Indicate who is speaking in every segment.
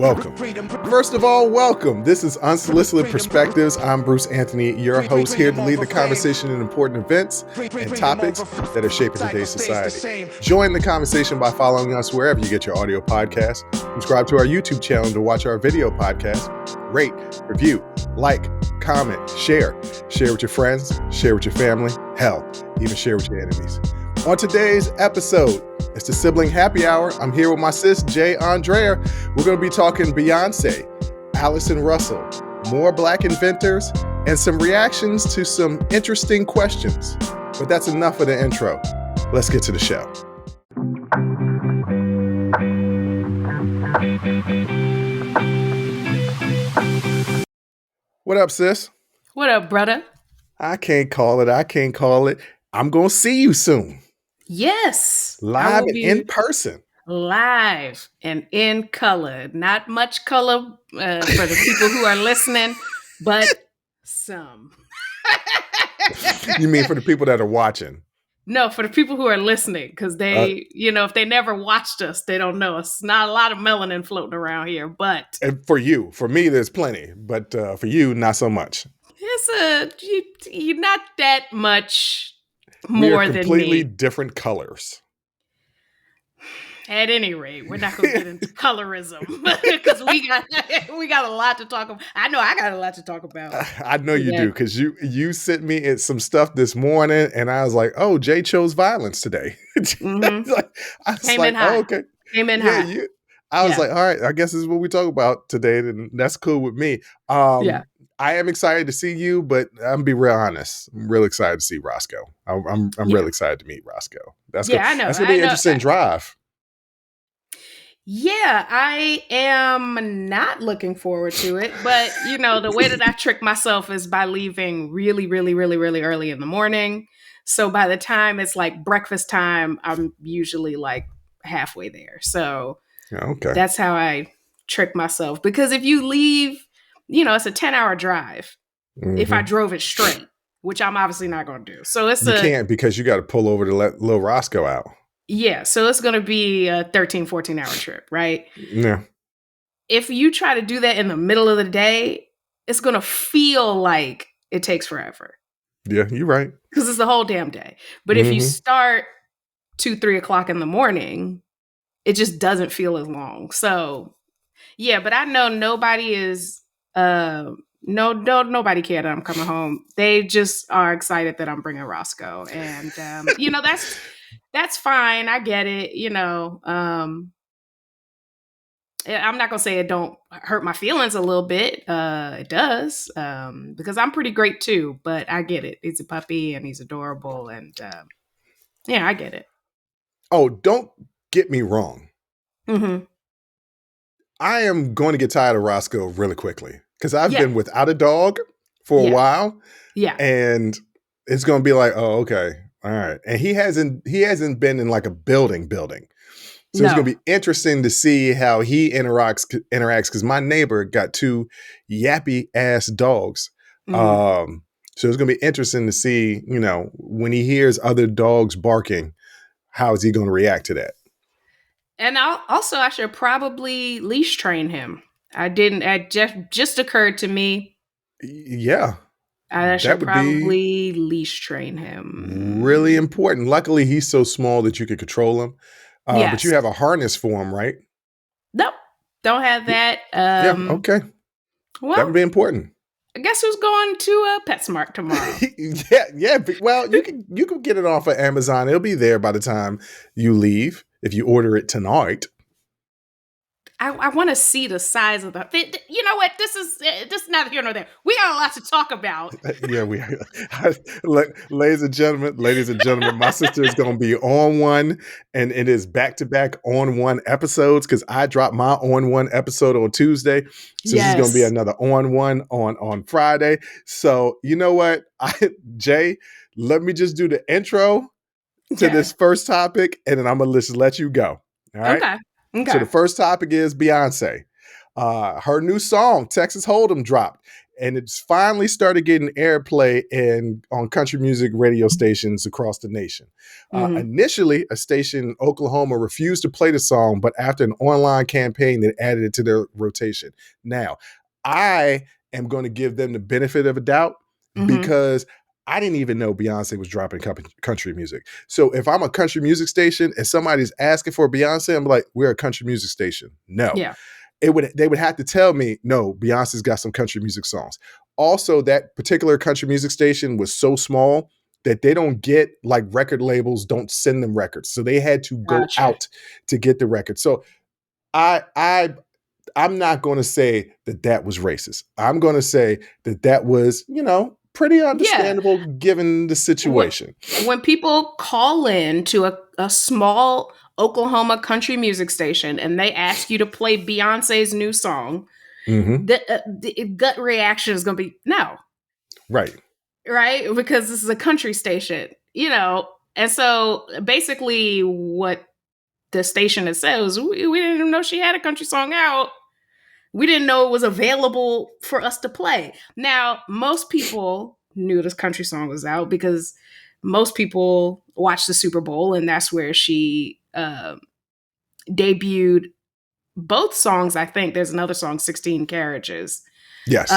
Speaker 1: Welcome. First of all, welcome. This is Unsolicited Perspectives. I'm Bruce Anthony, your host, here to lead the conversation in important events and topics that are shaping today's society. Join the conversation by following us wherever you get your audio podcasts. Subscribe to our YouTube channel to watch our video podcast. Rate, review, like, comment, share. Share with your friends, share with your family, hell, even share with your enemies. On today's episode, it's the Sibling Happy Hour. I'm here with my sis, Aundrea. We're going to be talking Beyonce, Allison Russell, more Black inventors, and some reactions to some interesting questions. But that's enough of the intro. Let's get to the show. What up, sis?
Speaker 2: What up, brother?
Speaker 1: I can't call it. I'm going to see you soon.
Speaker 2: Yes.
Speaker 1: Live and in person.
Speaker 2: Live and in color. Not much color for the people who are listening, but some.
Speaker 1: You mean for the people that are watching?
Speaker 2: No, for the people who are listening, because they, if they never watched us, they don't know us. Not a lot of melanin floating around here, but.
Speaker 1: And for you, for me, there's plenty, but for you, not so much.
Speaker 2: You're not that much more than me.
Speaker 1: Completely different colors.
Speaker 2: At any rate, we're not going to get into colorism because we got a lot to talk about. I know I got a lot to talk about.
Speaker 1: I know you do, because you sent me some stuff this morning, and I was like, "Oh, Jay chose violence today."
Speaker 2: Mm-hmm.
Speaker 1: Came in hot. Oh, okay.
Speaker 2: Came in hot.
Speaker 1: I was like, "All right, I guess this is what we talk about today, and that's cool with me." I am excited to see you, but I'm gonna be real honest. I'm real excited to see Roscoe. I'm real excited to meet Roscoe. That's cool.
Speaker 2: I know.
Speaker 1: That's gonna be an interesting drive.
Speaker 2: Yeah, I am not looking forward to it, but the way that I trick myself is by leaving really, really, really, really early in the morning. So by the time it's like breakfast time, I'm usually like halfway there. So that's how I trick myself. Because if you leave, it's a 10-hour drive. Mm-hmm. If I drove it straight, which I'm obviously not going to do. So you
Speaker 1: can't, because you got to pull over to let little Roscoe out.
Speaker 2: Yeah, so it's going to be a 13, 14-hour trip, right?
Speaker 1: Yeah.
Speaker 2: If you try to do that in the middle of the day, it's going to feel like it takes forever.
Speaker 1: Yeah, you're right.
Speaker 2: Because it's the whole damn day. But if you start 2, 3 o'clock in the morning, it just doesn't feel as long. So, yeah, but I know nobody is... nobody cared that I'm coming home. They just are excited that I'm bringing Roscoe. And, that's fine. I get it. I'm not going to say it don't hurt my feelings a little bit. It does, because I'm pretty great too, but I get it. He's a puppy and he's adorable. And I get it.
Speaker 1: Oh, don't get me wrong.
Speaker 2: Mm-hmm.
Speaker 1: I am going to get tired of Roscoe really quickly, because I've been without a dog for a while. Yeah. And it's going to be like, oh, okay. All right. And he hasn't been in like a building. So it's going to be interesting to see how he interacts, because my neighbor got 2 yappy ass dogs. Mm-hmm. So it's going to be interesting to see, when he hears other dogs barking, how is he going to react to that? And
Speaker 2: I should probably leash train him. It just occurred to me.
Speaker 1: Yeah.
Speaker 2: I should probably leash train him.
Speaker 1: Really important. Luckily, he's so small that you can control him. Yes. But you have a harness for him, right?
Speaker 2: Nope. Don't have that.
Speaker 1: Okay. Well, that would be important.
Speaker 2: I guess who's going to PetSmart tomorrow?
Speaker 1: Yeah. Well, you can get it off of Amazon. It'll be there by the time you leave if you order it tonight.
Speaker 2: I want to see the size of the. You know what? This is neither here nor there. We got a lot to talk about.
Speaker 1: Yeah, we. Ladies and gentlemen, my sister is going to be on one, and it is back-to-back on one episodes, because I dropped my on one episode on Tuesday, so this is going to be another on one on Friday. So you know what, Jay, let me just do the intro to this first topic, and then I'm gonna just let you go. All right. Okay. So the first topic is Beyonce. Her new song, Texas Hold'em, dropped. and it's finally started getting airplay on country music radio stations across the nation. Initially, a station in Oklahoma refused to play the song, but after an online campaign, they added it to their rotation. Now, I am going to give them the benefit of a doubt because I didn't even know Beyonce was dropping country music. So if I'm a country music station and somebody's asking for Beyonce, I'm like, we're a country music station. No.
Speaker 2: Yeah.
Speaker 1: They would have to tell me, no, Beyonce's got some country music songs. Also, that particular country music station was so small that they don't get, like, record labels don't send them records. So they had to go out to get the record. So I'm not going to say that was racist. I'm going to say that was, pretty understandable given the situation.
Speaker 2: When people call in to a small Oklahoma country music station and they ask you to play Beyonce's new song, the gut reaction is going to be no.
Speaker 1: Right.
Speaker 2: Right? Because this is a country station, And so basically what the station has said was, we didn't even know she had a country song out. We didn't know it was available for us to play. Now, most people knew this country song was out because most people watched the Super Bowl, and that's where she debuted both songs. I think there's another song, 16 Carriages.
Speaker 1: Yes.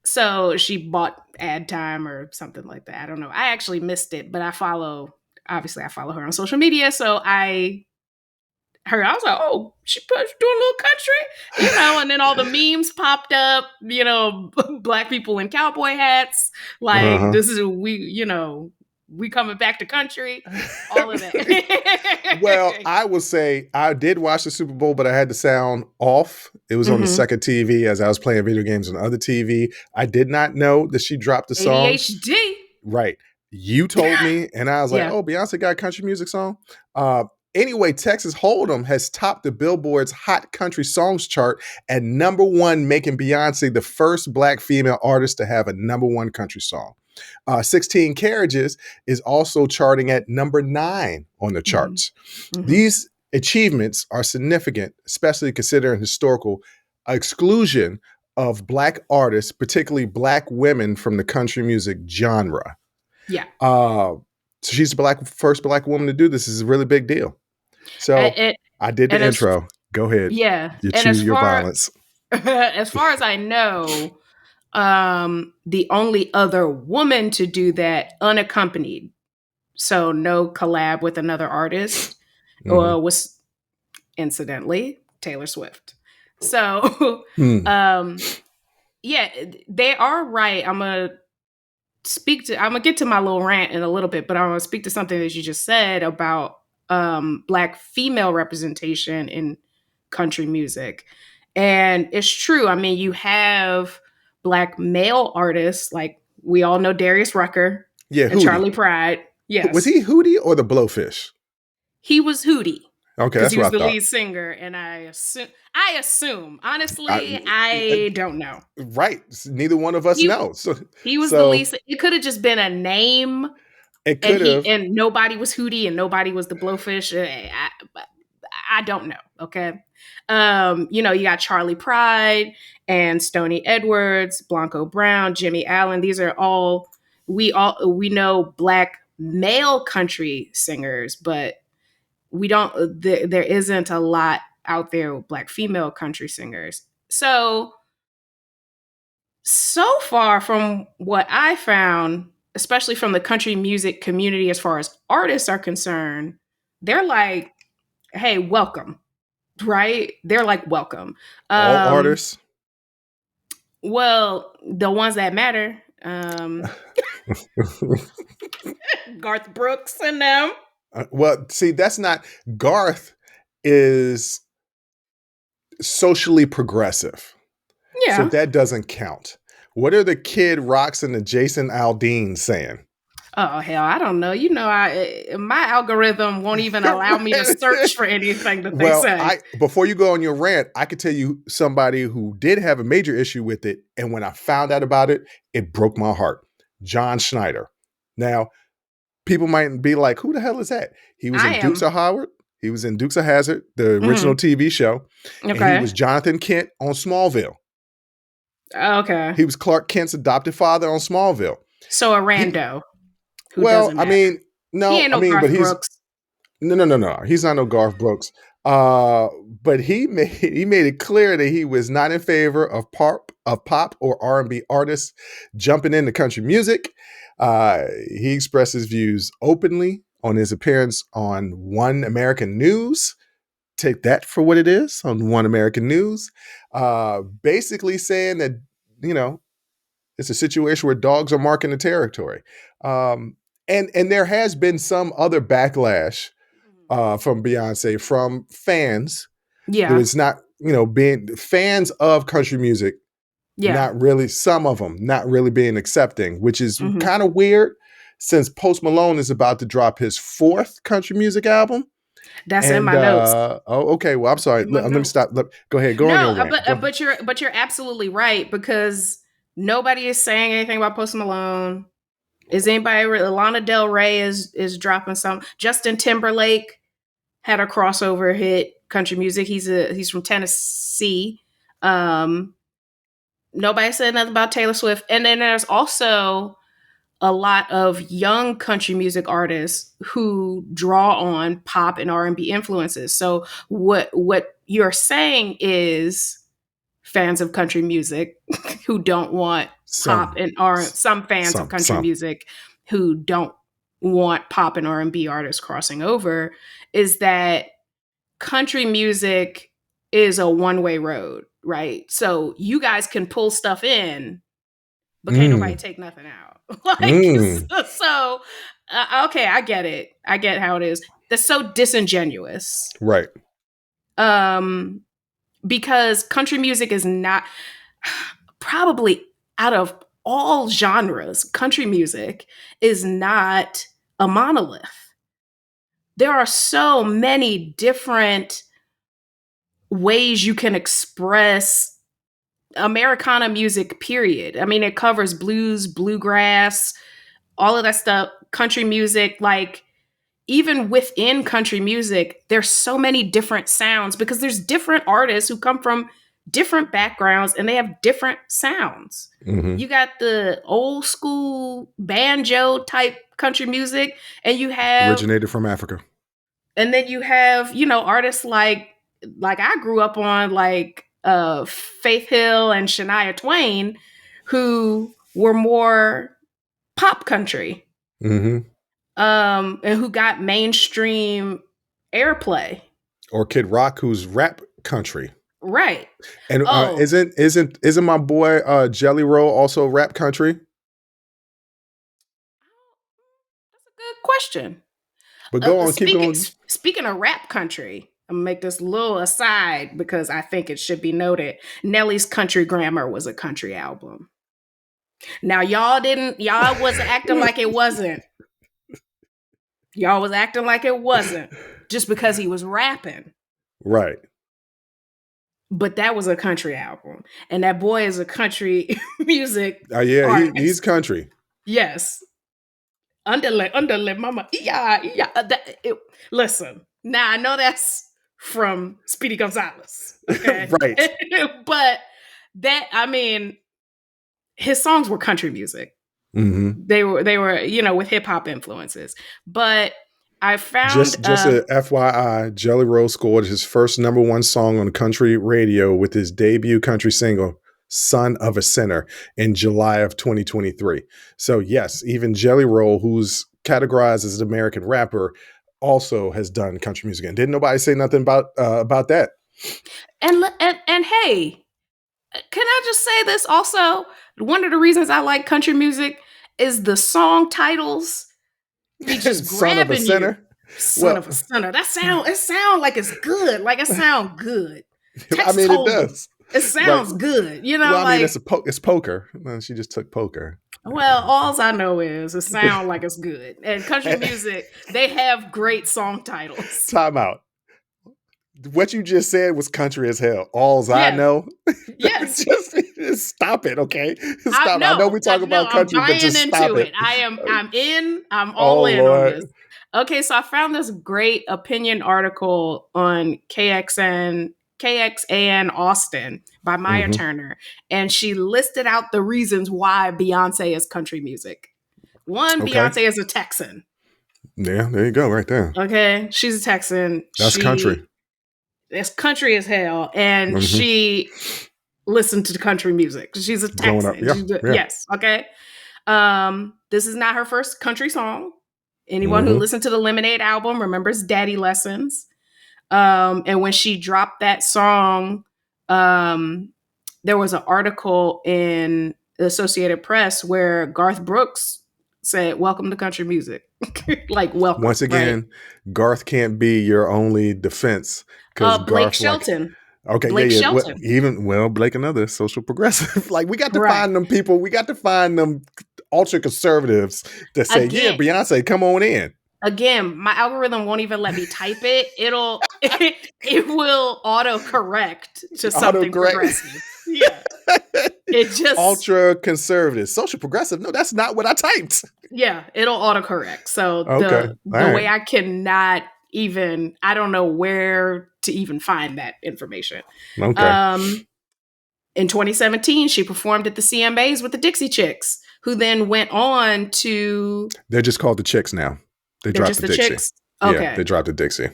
Speaker 2: So she bought ad time or something like that. I don't know. I actually missed it, but I follow her on social media. So I was like, oh, she's doing a little country, and then all the memes popped up, Black people in cowboy hats. Like, this is, we coming back to country, all of that.
Speaker 1: Well, I will say I did watch the Super Bowl, but I had the sound off. It was on the second TV as I was playing video games on other TV. I did not know that she dropped the song.
Speaker 2: ADHD.
Speaker 1: Right. You told me, and I was like, oh, Beyonce got a country music song. Anyway, Texas Hold'em has topped the Billboard's Hot Country Songs chart at #1, making Beyonce the first Black female artist to have a #1 country song. 16 Carriages is also charting at #9 on the charts. These achievements are significant, especially considering historical exclusion of Black artists, particularly Black women from the country music genre.
Speaker 2: Yeah.
Speaker 1: So she's the first Black woman to do this. Is a really big deal. So I did the intro. Go ahead.
Speaker 2: Yeah.
Speaker 1: You choose your violence.
Speaker 2: As far as I know, the only other woman to do that unaccompanied, so no collab with another artist, was incidentally Taylor Swift. So, yeah, they are right. I'm gonna get to my little rant in a little bit, but I'm gonna speak to something that you just said about Black female representation in country music. And it's true. I mean, you have Black male artists, like we all know Darius Rucker and Charlie Pride. Yes.
Speaker 1: Was he Hootie or the Blowfish?
Speaker 2: He was Hootie.
Speaker 1: Okay,
Speaker 2: that's what I thought. Because he was the lead singer, and I assume, honestly, I don't know.
Speaker 1: Right. Neither one of us know. So
Speaker 2: he was the lead. It could have just been a name.
Speaker 1: It could have.
Speaker 2: And nobody was Hootie and nobody was the Blowfish. I don't know. Okay. You got Charlie Pride and Stoney Edwards, Blanco Brown, Jimmy Allen. These are all we know Black male country singers, but we don't, there isn't a lot out there with Black female country singers. So far from what I found, especially from the country music community, as far as artists are concerned, they're like, hey, welcome. Right? They're like, welcome.
Speaker 1: All artists?
Speaker 2: Well, the ones that matter. Garth Brooks and them.
Speaker 1: Well, see, that's not... Garth is socially progressive.
Speaker 2: Yeah.
Speaker 1: So that doesn't count. What are the Kid Rocks and the Jason Aldean saying?
Speaker 2: Oh, hell, I don't know. My algorithm won't even allow me to search for anything that they say.
Speaker 1: Before you go on your rant, I could tell you somebody who did have a major issue with it. And when I found out about it, it broke my heart. John Schneider. Now, people might be like, who the hell is that? He was in Dukes of Hazzard. He was in Dukes of Hazzard, the original TV show. Okay. And he was Jonathan Kent on Smallville.
Speaker 2: Okay.
Speaker 1: He was Clark Kent's adopted father on Smallville.
Speaker 2: So a
Speaker 1: He,
Speaker 2: rando who
Speaker 1: well,
Speaker 2: doesn't
Speaker 1: I
Speaker 2: matter.
Speaker 1: mean,
Speaker 2: He
Speaker 1: no,
Speaker 2: ain't
Speaker 1: I
Speaker 2: no
Speaker 1: mean, but
Speaker 2: Garth
Speaker 1: he's
Speaker 2: Brooks.
Speaker 1: no. He's not no Garth Brooks. But he made it clear that he was not in favor of pop or R&B artists jumping into country music. He expressed his views openly on his appearance on One American News. Take that for what it is, on One American News. Basically saying that, you know, it's a situation where dogs are marking the territory. And there has been some other backlash from Beyonce, from fans who
Speaker 2: Yeah.
Speaker 1: is not, you know, being fans of country music,
Speaker 2: Yeah.
Speaker 1: not really, some of them not really being accepting, which is
Speaker 2: Hmm.
Speaker 1: kind of weird since Post Malone is about to drop his fourth country music album.
Speaker 2: That's in
Speaker 1: And
Speaker 2: my notes.
Speaker 1: oh, okay. Well, I'm sorry.
Speaker 2: In my
Speaker 1: Let me
Speaker 2: notes.
Speaker 1: stop. Go ahead. Go on
Speaker 2: No,
Speaker 1: your rant. Go.
Speaker 2: but you're absolutely right, because nobody is saying anything about Post Malone. Is anybody? Lana Del Rey is dropping some. Justin Timberlake had a crossover hit country music. He's from Tennessee. Um, Nobody said nothing about Taylor Swift. And then there's also a lot of young country music artists who draw on pop and R&B influences. So what you're saying is fans of country music who don't want pop
Speaker 1: Some,
Speaker 2: and R some fans of country
Speaker 1: some.
Speaker 2: music who don't want pop and R&B artists crossing over, is that country music is a one-way road, right? So you guys can pull stuff in, but can't nobody take nothing out. Like, so, okay, I get it. I get how it is. That's so disingenuous.
Speaker 1: Right.
Speaker 2: Because country music is not, probably out of all genres, country music is not a monolith. There are so many different ways you can express Americana music, period. I mean, it covers blues, bluegrass, all of that stuff, country music. Like, even within country music, there's so many different sounds because there's different artists who come from different backgrounds and they have different sounds.
Speaker 1: Mm-hmm.
Speaker 2: You got the old school banjo type country music, and you have,
Speaker 1: Originated from Africa.
Speaker 2: and then you have, artists like I grew up on, like Faith Hill and Shania Twain, who were more pop country,
Speaker 1: Mm-hmm.
Speaker 2: and who got mainstream airplay.
Speaker 1: Or Kid Rock, who's rap country.
Speaker 2: Right.
Speaker 1: And
Speaker 2: Oh,
Speaker 1: isn't my boy Jelly Roll also rap country?
Speaker 2: that's a good question.
Speaker 1: But go on, keep
Speaker 2: Speaking
Speaker 1: going.
Speaker 2: speaking of rap country, I'm gonna make this little aside because I think it should be noted. Nelly's Country Grammar was a country album. Now y'all was acting like it wasn't. Y'all was acting like it wasn't just because he was rapping.
Speaker 1: Right.
Speaker 2: But that was a country album, and that boy is a country music
Speaker 1: Yeah, he's
Speaker 2: artist.
Speaker 1: country.
Speaker 2: Yes. Underlay, mama. Yeah, yeah. Listen, now I know that's from Speedy Gonzalez. Okay.
Speaker 1: Right.
Speaker 2: But I mean, his songs were country music.
Speaker 1: Mm-hmm.
Speaker 2: They were, with hip hop influences. But I found
Speaker 1: Just a FYI, Jelly Roll scored his first #1 song on country radio with his debut country single, Son of a Sinner, in July of 2023. So yes, even Jelly Roll, who's categorized as an American rapper, also has done country music. And didn't nobody say nothing about that?
Speaker 2: and hey, can I just say this also? One of the reasons I like country music is the song titles be just
Speaker 1: Son of a
Speaker 2: grabbing you.
Speaker 1: Sinner.
Speaker 2: Son
Speaker 1: Well,
Speaker 2: of a sinner. It sound like it's good. Like, it sound good.
Speaker 1: I
Speaker 2: Tex
Speaker 1: mean, it
Speaker 2: told me.
Speaker 1: does.
Speaker 2: It sounds
Speaker 1: Right.
Speaker 2: good.
Speaker 1: Well, I mean,
Speaker 2: Like,
Speaker 1: it's poker. Well, she just took poker.
Speaker 2: well, all I know is it sound like it's good. And country music, they have great song titles.
Speaker 1: Time out. What you just said was country as hell. All's I
Speaker 2: Yes.
Speaker 1: know.
Speaker 2: Yes.
Speaker 1: just stop it, okay? Stop. I know we talk about country,
Speaker 2: I'm
Speaker 1: but
Speaker 2: buying
Speaker 1: just stop
Speaker 2: into
Speaker 1: it.
Speaker 2: it. I'm
Speaker 1: Oh
Speaker 2: all in on
Speaker 1: Lord.
Speaker 2: this. Okay, so I found this great opinion article on KXN KXAN Austin by Maya
Speaker 1: Mm-hmm.
Speaker 2: Turner, and she listed out the reasons why Beyonce is country music. One,
Speaker 1: Okay.
Speaker 2: Beyonce is a Texan.
Speaker 1: Yeah, there you go, right there.
Speaker 2: Okay, she's a Texan.
Speaker 1: That's country.
Speaker 2: It's country as hell, and
Speaker 1: Mm-hmm.
Speaker 2: she listened to country music. She's a
Speaker 1: Growing up,
Speaker 2: Texan.
Speaker 1: yeah.
Speaker 2: Yes, okay. This is not her first country song. Anyone who
Speaker 1: Mm-hmm.
Speaker 2: listened to the Lemonade album remembers Daddy Lessons. And when she dropped that song, there was an article in the Associated Press where Garth Brooks said, "Welcome to country music." Like, welcome.
Speaker 1: Once again,
Speaker 2: right?
Speaker 1: Garth can't be your only defense because
Speaker 2: Blake
Speaker 1: Garth, like,
Speaker 2: Shelton.
Speaker 1: okay,
Speaker 2: Blake
Speaker 1: yeah. Well,
Speaker 2: Shelton.
Speaker 1: Blake, another social progressive. Like, we got to
Speaker 2: Right.
Speaker 1: find them people. We got to find them ultra conservatives that say, yeah, Beyonce, come on in.
Speaker 2: Again, my algorithm won't even let me type it. It will auto correct to something progressive. Yeah. It just
Speaker 1: ultra conservative, social progressive. No, that's not what I typed.
Speaker 2: Yeah, it'll autocorrect. So
Speaker 1: okay.
Speaker 2: the way I cannot even, I don't know where to even find that information.
Speaker 1: Okay.
Speaker 2: In 2017, she performed at the CMAs with the Dixie Chicks, who then went on to.
Speaker 1: They're just called the Chicks now. They dropped the Dixie.
Speaker 2: Chicks? Okay.
Speaker 1: Yeah, they dropped the Dixie.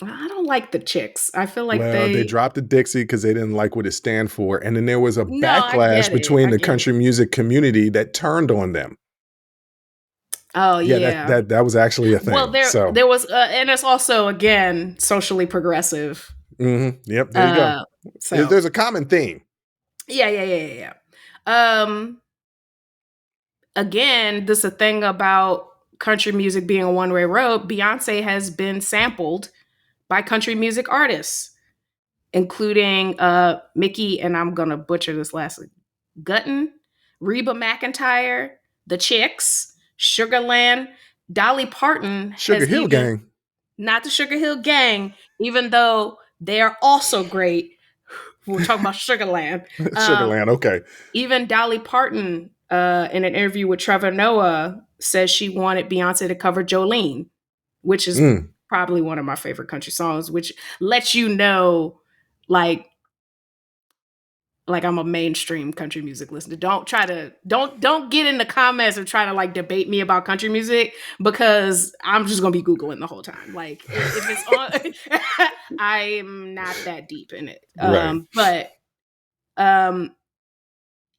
Speaker 2: I don't like the Chicks. I feel like
Speaker 1: they dropped the Dixie because they didn't like what it stand for. And then there was a backlash between the country music community that turned on them.
Speaker 2: Oh, yeah.
Speaker 1: That was actually a thing.
Speaker 2: Well, there was, and it's also, again, socially progressive.
Speaker 1: Mm-hmm. Yep, there you go. So. There's a common theme.
Speaker 2: Yeah. Again, this is a thing about country music being a one-way road. Beyonce has been sampled by country music artists, including Mickey, and I'm gonna butcher this last name, Gutton, Reba McEntire, The Chicks, Sugarland, Dolly Parton.
Speaker 1: Sugar Hill Gang.
Speaker 2: Not the Sugar Hill Gang, even though they are also great. We're talking about Sugarland.
Speaker 1: Sugarland, okay.
Speaker 2: Even Dolly Parton, in an interview with Trevor Noah, says she wanted Beyonce to cover Jolene, which is probably one of my favorite country songs, which lets you know, like I'm a mainstream country music listener. Don't get in the comments and try to like debate me about country music, because I'm just gonna be Googling the whole time. Like if it's on, I'm not that deep in it.
Speaker 1: Right.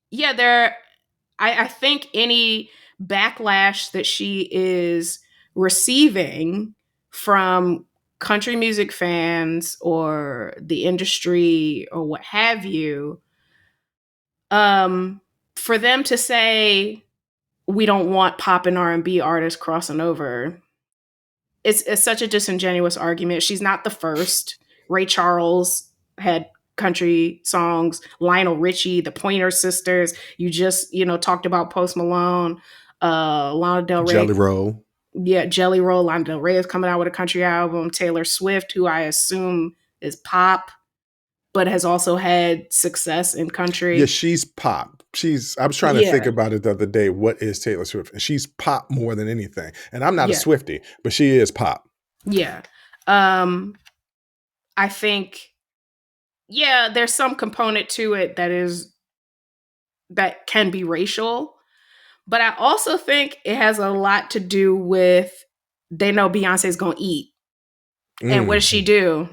Speaker 2: Yeah, I think any backlash that she is receiving from country music fans or the industry or what have you, for them to say we don't want pop and R&B artists crossing over, it's such a disingenuous argument. She's not the first. Ray Charles had country songs, Lionel Richie, the Pointer Sisters. You just, talked about Post Malone, Lana Del Rey.
Speaker 1: Jelly Roll.
Speaker 2: Yeah, Jelly Roll. Lana Del Rey is coming out with a country album. Taylor Swift, who I assume is pop, but has also had success in country.
Speaker 1: Yeah, she's pop. I was trying to think about it the other day. What is Taylor Swift? And she's pop more than anything. And I'm not a Swiftie, but she is pop.
Speaker 2: Yeah. I think, there's some component to it that can be racial. But I also think it has a lot to do with, they know Beyonce's going to eat. And what does she do?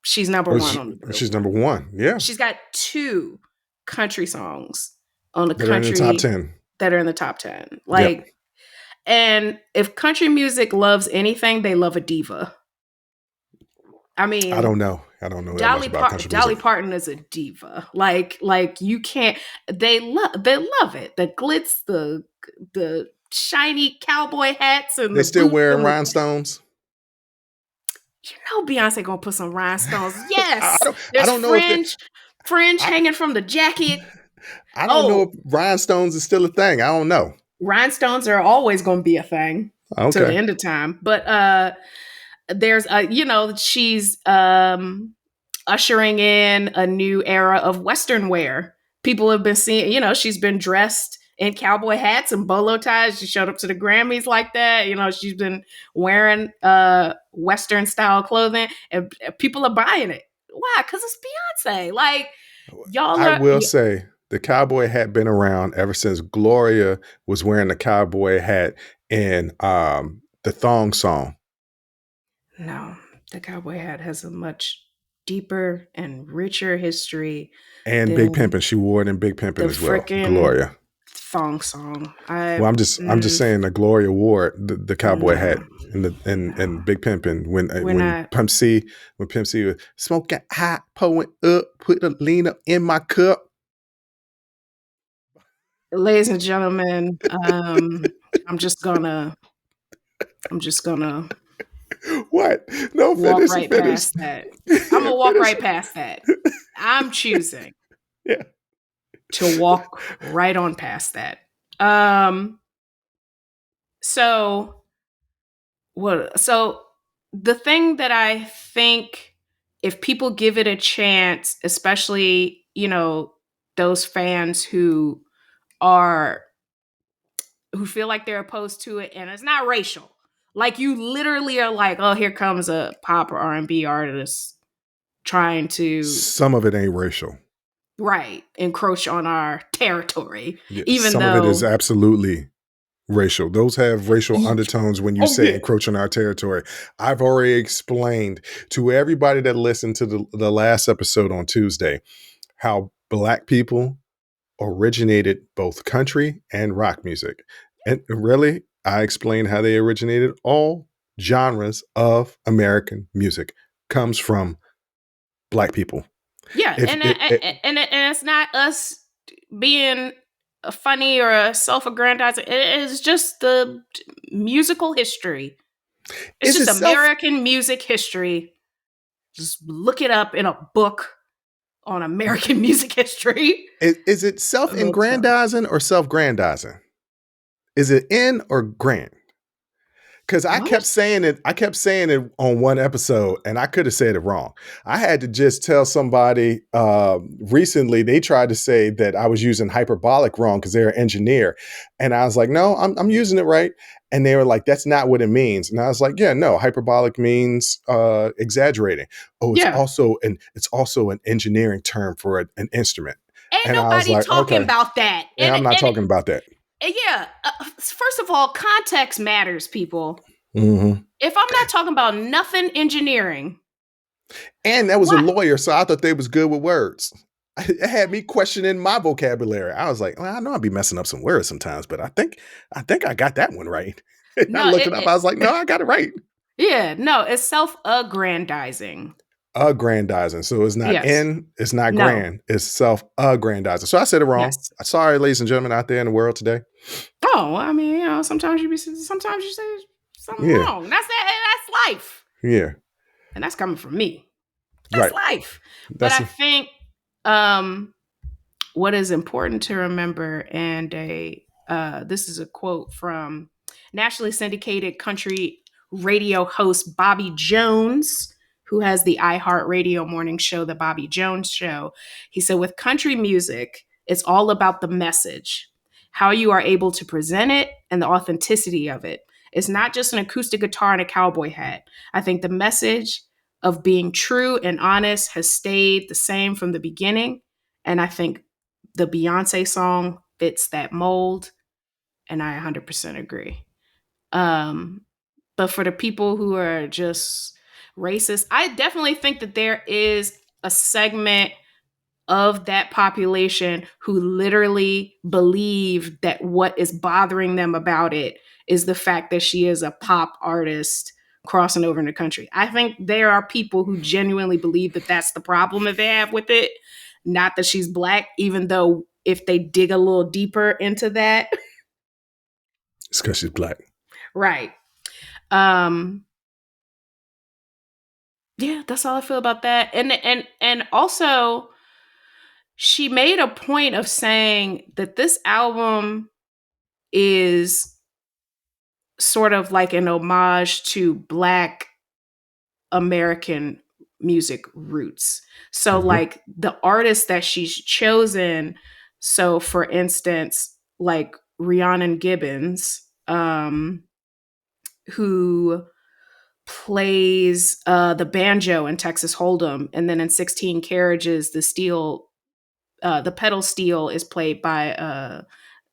Speaker 2: She's number one on the group.
Speaker 1: She's number one, yeah.
Speaker 2: She's got 2 country songs on the
Speaker 1: that are in the top 10.
Speaker 2: That are in the top 10. Like, and if country music loves anything, they love a diva. I mean,
Speaker 1: I don't know that much about country music.
Speaker 2: Dolly Parton is a diva. Like you can't. They love it. The glitz, the shiny cowboy hats, and
Speaker 1: they still wearing rhinestones.
Speaker 2: Beyonce gonna put some rhinestones. Yes,
Speaker 1: I don't know if
Speaker 2: fringe hanging from the jacket.
Speaker 1: I don't know if rhinestones is still a thing. I don't know.
Speaker 2: Rhinestones are always gonna be a thing to the end of time. But there's she's ushering in a new era of Western wear. People have been seeing, she's been dressed in cowboy hats and bolo ties. She showed up to the Grammys like that. She's been wearing Western style clothing, and people are buying it. Why? Because it's Beyonce. Like, y'all
Speaker 1: I
Speaker 2: are.
Speaker 1: will say the cowboy hat been around ever since Gloria was wearing the cowboy hat in the thong song.
Speaker 2: No, the cowboy hat has a much deeper and richer history
Speaker 1: And Big
Speaker 2: than
Speaker 1: Pimpin'. She wore it in Big
Speaker 2: the
Speaker 1: Pimpin' as well.
Speaker 2: frickin'
Speaker 1: Gloria.
Speaker 2: thong song.
Speaker 1: Well, I'm just saying that Gloria wore it, the cowboy hat
Speaker 2: No,
Speaker 1: and the and
Speaker 2: no,
Speaker 1: Big Pimpin'
Speaker 2: we're
Speaker 1: when
Speaker 2: not.
Speaker 1: Pimp C was smoking hot, pulling up, put the lean in my cup.
Speaker 2: Ladies and gentlemen, I'm just gonna
Speaker 1: What? No,
Speaker 2: walk
Speaker 1: finish,
Speaker 2: right
Speaker 1: finish,
Speaker 2: past that. I'm gonna walk
Speaker 1: finish.
Speaker 2: right past that. I'm choosing
Speaker 1: Yeah.
Speaker 2: to walk right on past that. Um, so what? So the thing that I think, if people give it a chance, especially those fans are who feel like they're opposed to it, and it's not racial. Like, you literally are like, oh, here comes a pop or R&B artist trying to,
Speaker 1: Some of it ain't racial.
Speaker 2: right, encroach on our territory,
Speaker 1: Yeah,
Speaker 2: even
Speaker 1: some of it is
Speaker 2: though,
Speaker 1: absolutely racial. Those have racial
Speaker 2: oh
Speaker 1: undertones when you say
Speaker 2: yeah,
Speaker 1: encroach on our territory. I've already explained to everybody that listened to the last episode on Tuesday how Black people originated both country and rock music. And really, I explained how they originated all genres of American music comes from Black people.
Speaker 2: yeah,
Speaker 1: If
Speaker 2: and
Speaker 1: it
Speaker 2: and it's not us being funny or self-aggrandizing. It is just the musical history. It's
Speaker 1: is
Speaker 2: just
Speaker 1: it self
Speaker 2: American music history. Just look it up in a book on American music history.
Speaker 1: is it self-aggrandizing or self-grandizing? Is it in or grand? Because
Speaker 2: What?
Speaker 1: I kept saying it on one episode, and I could have said it wrong. I had to just tell somebody recently. They tried to say that I was using hyperbolic wrong because they're an engineer, and I was like, "No, I'm using it right." And they were like, "That's not what it means." And I was like, "Yeah, no, hyperbolic means exaggerating. Oh,
Speaker 2: Yeah.
Speaker 1: it's also an engineering term for an instrument."
Speaker 2: Ain't
Speaker 1: And I was
Speaker 2: nobody
Speaker 1: like,
Speaker 2: talking
Speaker 1: "Okay,
Speaker 2: about that.
Speaker 1: and I'm not talking about that."
Speaker 2: And yeah, first of all, context matters, people.
Speaker 1: Mhm.
Speaker 2: If I'm not talking about nothing engineering,
Speaker 1: And that was a
Speaker 2: what?
Speaker 1: lawyer, so I thought they was good with words. It had me questioning my vocabulary. I was like, well, I know I'd be messing up some words sometimes, but I think I got that one right. And I
Speaker 2: No,
Speaker 1: looked it up. I was like, no, I got it right.
Speaker 2: yeah, no, it's self-aggrandizing.
Speaker 1: Aggrandizing. So
Speaker 2: Yes.
Speaker 1: it's not
Speaker 2: No.
Speaker 1: grand, it's self-aggrandizing. So I said it wrong.
Speaker 2: Yes.
Speaker 1: Sorry, ladies and gentlemen out there in the world today.
Speaker 2: Oh, well, I mean, sometimes you say something
Speaker 1: Yeah,
Speaker 2: wrong. That's life.
Speaker 1: yeah,
Speaker 2: And that's coming from me. That's
Speaker 1: right.
Speaker 2: life. But
Speaker 1: That's
Speaker 2: I think um what is important to remember, and this is a quote from nationally syndicated country radio host Bobby Jones, who has the iHeartRadio morning show, The Bobby Jones Show. He said, with country music, it's all about the message, how you are able to present it, and the authenticity of it. It's not just an acoustic guitar and a cowboy hat. I think the message of being true and honest has stayed the same from the beginning. And I think the Beyonce song fits that mold, and I 100% agree. Um, but for the people who are just racist, I definitely think that there is a segment of that population who literally believe that what is bothering them about it is the fact that she is a pop artist crossing over in the country. I think there are people who genuinely believe that that's the problem that they have with it, not that she's black, even though if they dig a little deeper into that,
Speaker 1: it's because she's Black.
Speaker 2: right. Um yeah, that's all I feel about that. And also she made a point of saying that this album is sort of like an homage to Black American music roots. So,
Speaker 1: Mhm.
Speaker 2: like, the artists that she's chosen, so for instance, like Rhiannon Gibbons, who plays the banjo in Texas Hold'em, and then in 16 Carriages, the pedal steel is played by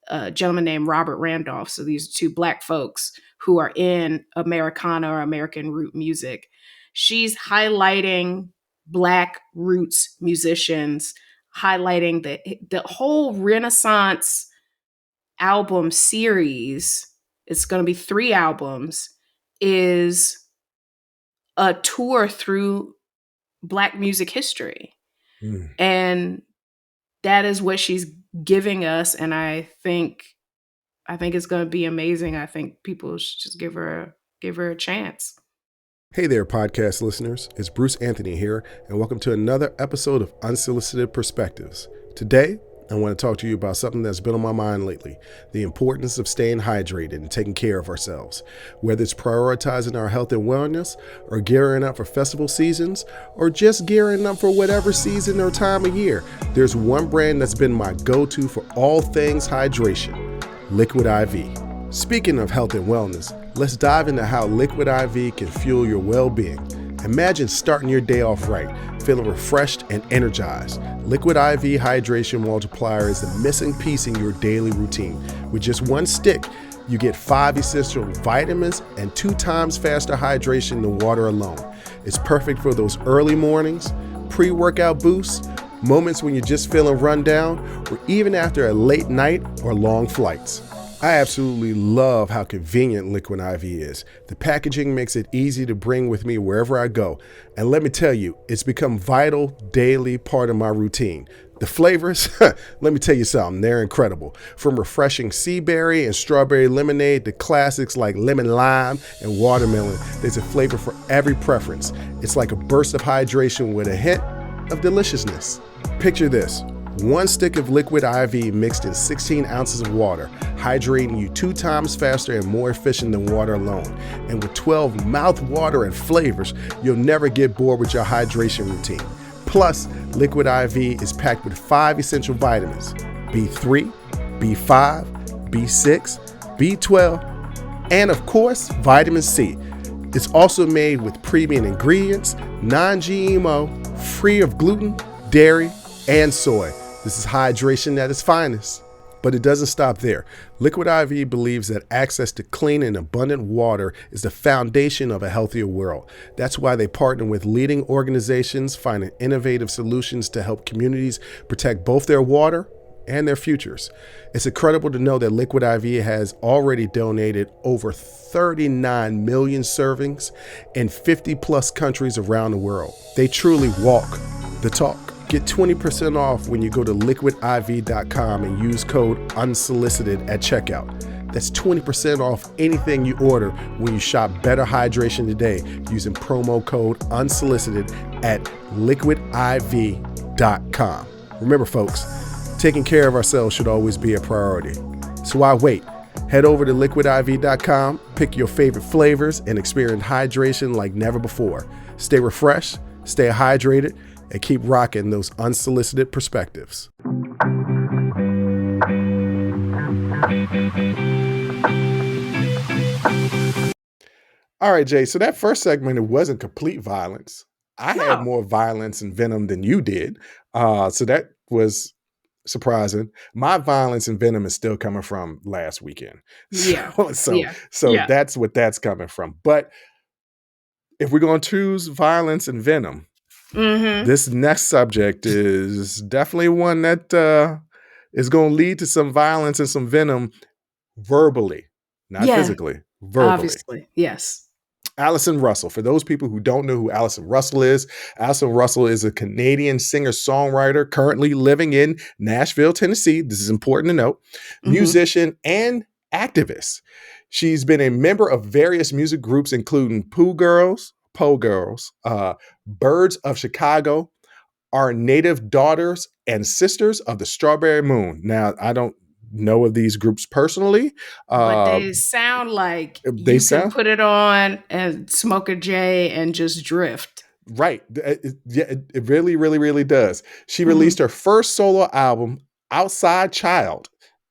Speaker 2: a gentleman named Robert Randolph. So these are two Black folks who are in Americana or American root music. She's highlighting Black roots musicians, highlighting the whole Renaissance album series. It's going to be 3 albums, is a tour through Black music history. And that is what she's giving us. And I think it's going to be amazing. I think people should just give her a chance.
Speaker 1: Hey there, podcast listeners. It's Bruce Anthony here, and welcome to another episode of Unsolicited Perspectives. Today, I want to talk to you about something that's been on my mind lately, the importance of staying hydrated and taking care of ourselves. Whether it's prioritizing our health and wellness, or gearing up for festival seasons, or just gearing up for whatever season or time of year, there's one brand that's been my go-to for all things hydration, Liquid IV. Speaking of health and wellness, let's dive into how Liquid IV can fuel your well-being. Imagine starting your day off right, feeling refreshed and energized. Liquid IV Hydration Multiplier is the missing piece in your daily routine. With just one stick, you get 5 essential vitamins and 2 times faster hydration than water alone. It's perfect for those early mornings, pre-workout boosts, moments when you're just feeling run down, or even after a late night or long flights. I absolutely love how convenient Liquid IV is. The packaging makes it easy to bring with me wherever I go. And let me tell you, it's become a vital daily part of my routine. The flavors, let me tell you something, they're incredible. From refreshing sea berry and strawberry lemonade to classics like lemon lime and watermelon, there's a flavor for every preference. It's like a burst of hydration with a hint of deliciousness. Picture this. 1 stick of Liquid IV mixed in 16 ounces of water, hydrating you 2 times faster and more efficient than water alone. And with 12 mouth-watering and flavors, you'll never get bored with your hydration routine. Plus, Liquid IV is packed with 5 essential vitamins: B3, B5, B6, B12, and of course, vitamin C. It's also made with premium ingredients, non-GMO, free of gluten, dairy, and soy. This is hydration at its finest. But it doesn't stop there. Liquid IV believes that access to clean and abundant water is the foundation of a healthier world. That's why they partner with leading organizations, finding innovative solutions to help communities protect both their water and their futures. It's incredible to know that Liquid IV has already donated over 39 million servings in 50 plus countries around the world. They truly walk the talk. Get 20% off when you go to liquidiv.com and use code UNSOLICITED at checkout. That's 20% off anything you order when you shop Better Hydration today using promo code UNSOLICITED at liquidiv.com. Remember, folks, taking care of ourselves should always be a priority. So why wait? Head over to liquidiv.com, pick your favorite flavors, and experience hydration like never before. Stay refreshed, stay hydrated, and keep rocking those unsolicited perspectives. All right, Jay, so that first segment, it wasn't complete violence. I had more violence and venom than you did. So that was surprising. My violence and venom is still coming from last weekend.
Speaker 2: Yeah.
Speaker 1: So that's what that's coming from. But if we're going to choose violence and venom, this next subject is definitely one that is going to lead to some violence and some venom verbally, not physically, verbally.
Speaker 2: Obviously, yes.
Speaker 1: Allison Russell. For those people who don't know who Allison Russell is a Canadian singer-songwriter currently living in Nashville, Tennessee. This is important to note. Musician and activist. She's been a member of various music groups, including Poe Girls, Birds of Chicago, Our Native Daughters, and Sisters of the Strawberry Moon. Now, I don't know of these groups personally.
Speaker 2: But they sound like you can put it on and smoke a J and just drift.
Speaker 1: Right. It really, really, really does. She released her first solo album, Outside Child,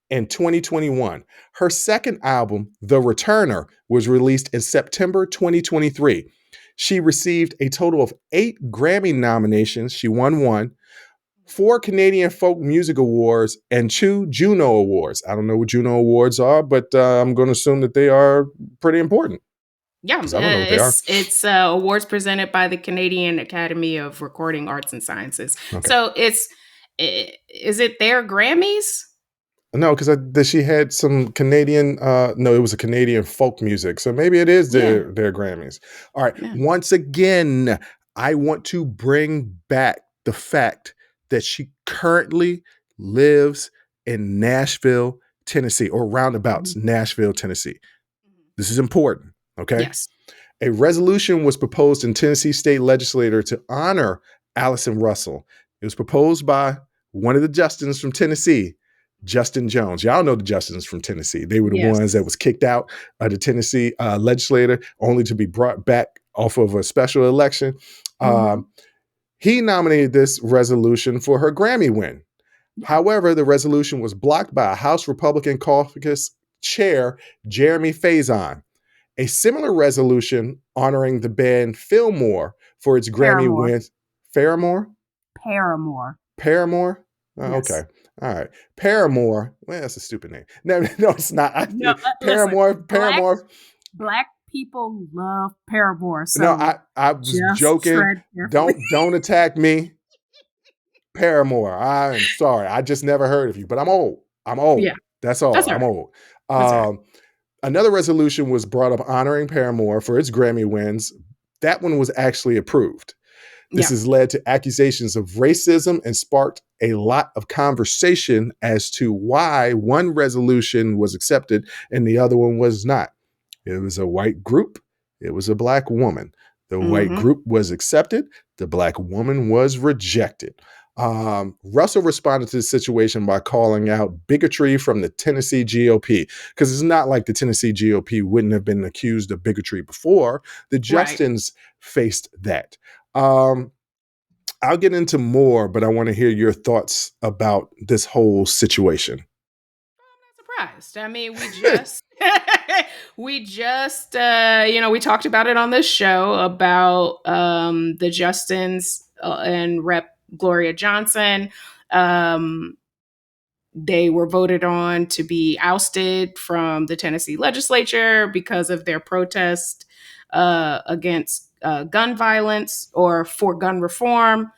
Speaker 1: in 2021. Her second album, The Returner, was released in September 2023. She received a total of 8 Grammy nominations. She won one, 4 Canadian Folk Music Awards, and 2 Juno Awards. I don't know what Juno Awards are, but I'm going to assume that they are pretty important
Speaker 2: Yeah,
Speaker 1: because I don't know what they are.
Speaker 2: it's awards presented by the Canadian Academy of Recording Arts and Sciences.
Speaker 1: Okay.
Speaker 2: So is it their Grammys?
Speaker 1: No, because she had some Canadian. No, it was a Canadian folk music, so maybe it is
Speaker 2: Yeah,
Speaker 1: their Grammys. All right.
Speaker 2: yeah.
Speaker 1: Once again, I want to bring back the fact that she currently lives in Nashville, Tennessee, or roundabouts
Speaker 2: Mhm.
Speaker 1: Nashville, Tennessee.
Speaker 2: Mhm.
Speaker 1: This is important. Okay.
Speaker 2: Yes.
Speaker 1: A resolution was proposed in Tennessee state legislature to honor Allison Russell. It was proposed by one of the Justins from Tennessee, Justin Jones. Y'all know the Justins from Tennessee. They were the ones that
Speaker 2: Yes.
Speaker 1: was kicked out of the Tennessee legislature, only to be brought back off of a special election.
Speaker 2: Hmm.
Speaker 1: He nominated this resolution for her Grammy win.
Speaker 2: Yeah.
Speaker 1: However, the resolution was blocked by a House Republican caucus chair, Jeremy Faison. A similar resolution honoring the band Fillmore for its Grammy
Speaker 2: Paramore.
Speaker 1: wins. Fairmore?
Speaker 2: Paramore.
Speaker 1: Paramore? Oh, okay.
Speaker 2: Yes.
Speaker 1: All right. Paramore. Well, that's a stupid name. No, no, it's not.
Speaker 2: No, listen. Black
Speaker 1: Paramore.
Speaker 2: black people love Paramore,
Speaker 1: No,
Speaker 2: so
Speaker 1: I was
Speaker 2: just
Speaker 1: joking.
Speaker 2: tread carefully.
Speaker 1: Don't attack me. Paramore. I'm sorry. I just never heard of you, but I'm old. I'm
Speaker 2: Yeah,
Speaker 1: old. That's all.
Speaker 2: that's all
Speaker 1: I'm
Speaker 2: right.
Speaker 1: old.
Speaker 2: That's all right.
Speaker 1: Another resolution was brought up honoring Paramore for its Grammy wins. That one was actually approved. This
Speaker 2: Yeah.
Speaker 1: has led to accusations of racism and sparked a lot of conversation as to why one resolution was accepted and the other one was not. It was a white group, it was a black woman. The white
Speaker 2: Hmm.
Speaker 1: group was accepted, the black woman was rejected. Russell responded to the situation by calling out bigotry from the Tennessee GOP, because it's not like the Tennessee GOP wouldn't have been accused of bigotry before. The
Speaker 2: Right.
Speaker 1: Justins faced that. I'll get into more, but I want to hear your thoughts about this whole situation.
Speaker 2: Surprised. I mean, we just we talked about it on this show about the Justins and Rep Gloria Johnson. Um they were voted on to be ousted from the Tennessee legislature because of their protest against gun violence or for gun reform.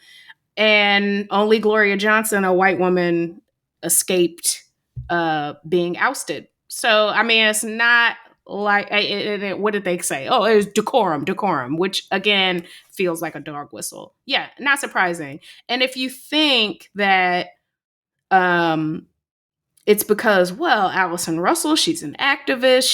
Speaker 2: And only Gloria Johnson, a white woman, escaped being ousted. So, I mean, it's not like what did they say? Oh, it was decorum, which again feels like a dog whistle. Yeah, not surprising. And if you think that um, it's because, well, Allison Russell, she's an activist.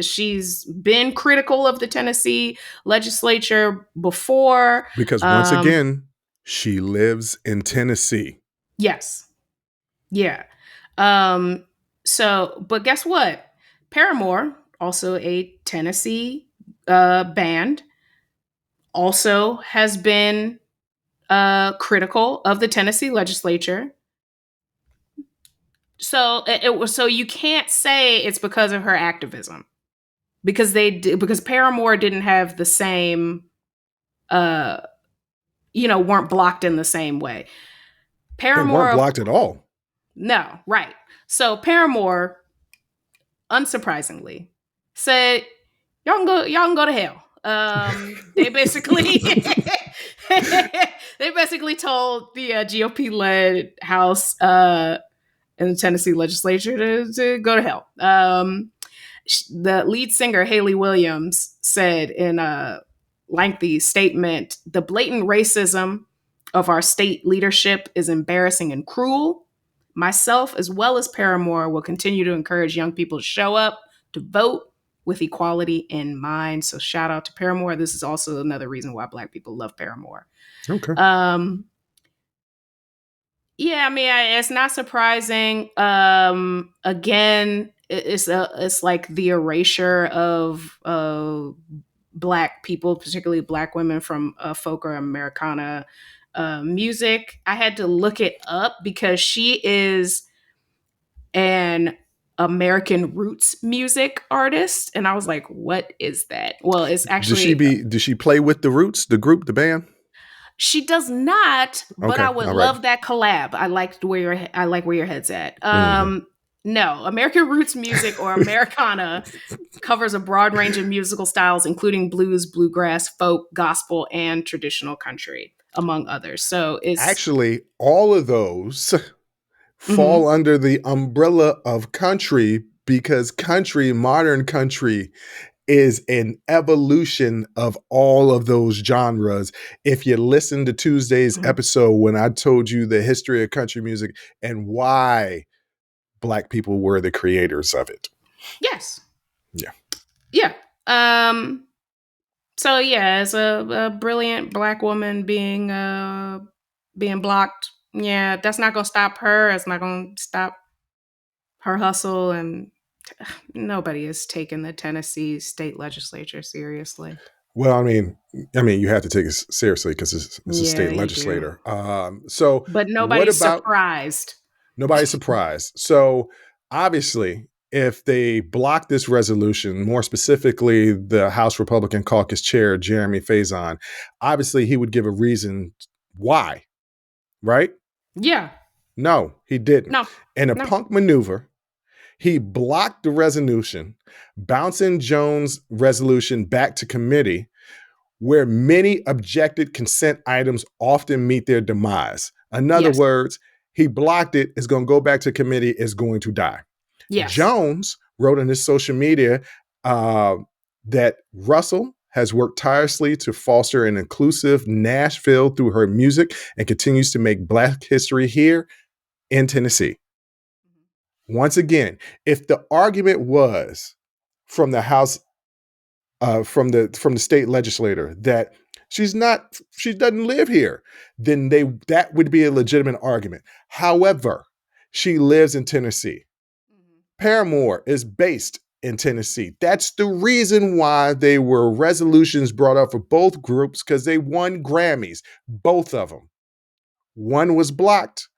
Speaker 2: She's been critical of the Tennessee legislature before.
Speaker 1: Because once
Speaker 2: Um,
Speaker 1: again, she lives in Tennessee.
Speaker 2: yes, yeah. Um, so, but guess what? Paramore, also a Tennessee band, also has been critical of the Tennessee legislature. So it was, so you can't say it's because of her activism, because Paramore didn't have the same uh weren't blocked in the same way.
Speaker 1: They weren't
Speaker 2: Paramore, of
Speaker 1: blocked at all.
Speaker 2: no, right. So Paramore, unsurprisingly, said y'all can go to hell. They basically they basically told the GOP led House in the Tennessee legislature to go to hell. The lead singer Haley Williams said in a lengthy statement, "The blatant racism of our state leadership is embarrassing and cruel. Myself, as well as Paramore, will continue to encourage young people to show up, to vote with equality in mind." So shout out to Paramore. This is also another reason why Black people love Paramore.
Speaker 1: Okay.
Speaker 2: Yeah, I mean, it's not surprising. Again, it's like the erasure of Black people, particularly Black women, from folk or Americana music. I had to look it up because she is an American roots music artist. And I was like, what is that? Well, it's actually,
Speaker 1: Does she play with the Roots, the group, the band?
Speaker 2: she does not, but
Speaker 1: Okay,
Speaker 2: I would
Speaker 1: all right.
Speaker 2: love that collab. I like where your head's at.
Speaker 1: Mm-hmm.
Speaker 2: No, American roots music or Americana covers a broad range of musical styles, including blues, bluegrass, folk, gospel, and traditional country, among others. So it's
Speaker 1: Actually, all of those fall
Speaker 2: mhm,
Speaker 1: under the umbrella of country because country, modern country, is an evolution of all of those genres. If you listen to Tuesday's
Speaker 2: mhm.
Speaker 1: episode when I told you the history of country music and why Black people were the creators of it.
Speaker 2: Yes,
Speaker 1: Yeah.
Speaker 2: yeah. Um, so yeah, as a brilliant Black woman being blocked, yeah, that's not gonna stop her. It's not gonna stop her hustle, and nobody is taking the Tennessee state legislature seriously.
Speaker 1: Well, you have to take it seriously because it's a
Speaker 2: Yeah,
Speaker 1: state
Speaker 2: you do.
Speaker 1: legislator. So
Speaker 2: But
Speaker 1: what
Speaker 2: nobody's
Speaker 1: about
Speaker 2: surprised.
Speaker 1: nobody's surprised? So obviously, if they block this resolution, more specifically, the House Republican Caucus Chair Jeremy Faison, obviously he would give a reason why, right?
Speaker 2: Yeah.
Speaker 1: No, he didn't.
Speaker 2: No.
Speaker 1: In a
Speaker 2: No.
Speaker 1: punk maneuver, he blocked the resolution, bouncing Jones' resolution back to committee where many objected consent items often meet their demise. In other
Speaker 2: Yes.
Speaker 1: words, he blocked it, it's going to go back to committee, is going to die.
Speaker 2: Yes.
Speaker 1: Jones wrote on his social media that Russell has worked tirelessly to foster an inclusive Nashville through her music and continues to make Black history here in Tennessee. Once again, if the argument was from the House from the state legislator that she doesn't live here, then that would be a legitimate argument. However, she lives in Tennessee. Paramore is based in Tennessee. That's the reason why they were resolutions brought up for both groups because they won Grammys, both of them. One was blocked,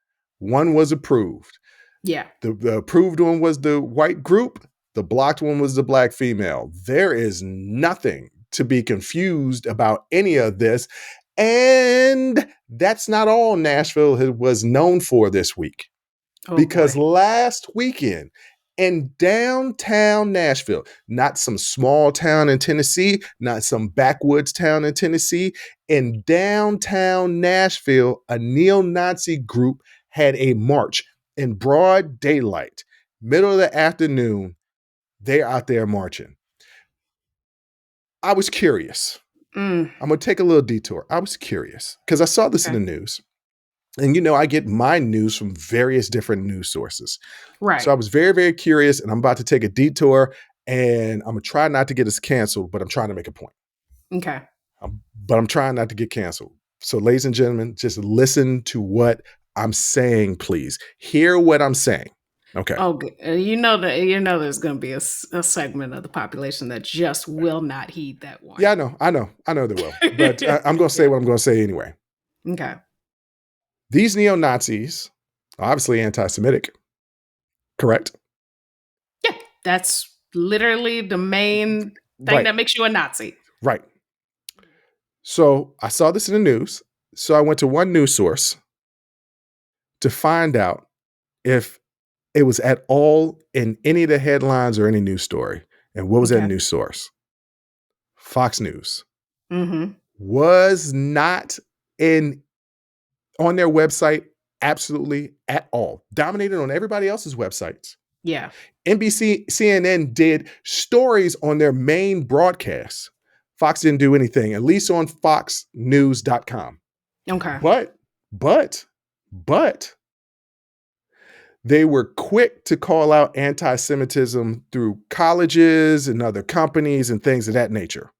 Speaker 1: one was approved.
Speaker 2: Yeah.
Speaker 1: The approved one was the white group. The blocked one was the Black female. There is nothing to be confused about any of this. And that's not all Nashville was known for this week.
Speaker 2: Oh
Speaker 1: Because
Speaker 2: boy.
Speaker 1: last weekend in downtown Nashville, not some small town in Tennessee, not some backwoods town in Tennessee, in downtown Nashville, a neo-Nazi group had a march in broad daylight, middle of the afternoon. They're out there marching. I was curious. I'm going to take a little detour. I was curious because I saw this in the news. And, I get my news from various different news sources.
Speaker 2: Right.
Speaker 1: So I was very, very curious, and I'm about to take a detour, and I'm going to try not to get us canceled, but I'm trying to make a point.
Speaker 2: Okay.
Speaker 1: But I'm trying not to get canceled. So, ladies and gentlemen, just listen to what I'm saying, please. Hear what I'm saying. Okay.
Speaker 2: Oh, you know there's going to be a segment of the population that just will not heed that one.
Speaker 1: Yeah, I know they will. But I'm going to say what I'm going to say anyway.
Speaker 2: Okay.
Speaker 1: These neo-Nazis are obviously anti-Semitic, correct?
Speaker 2: Yeah, that's literally the main thing that makes you a Nazi.
Speaker 1: Right. So I saw this in the news. So I went to one news source to find out if it was at all in any of the headlines or any news story. And what was that news source? Fox News.
Speaker 2: Mm-hmm.
Speaker 1: Was not on their website absolutely at all. Dominated on everybody else's websites.
Speaker 2: Yeah.
Speaker 1: NBC, CNN did stories on their main broadcasts. Fox didn't do anything, at least on foxnews.com.
Speaker 2: Okay.
Speaker 1: But they were quick to call out anti-Semitism through colleges and other companies and things of that nature.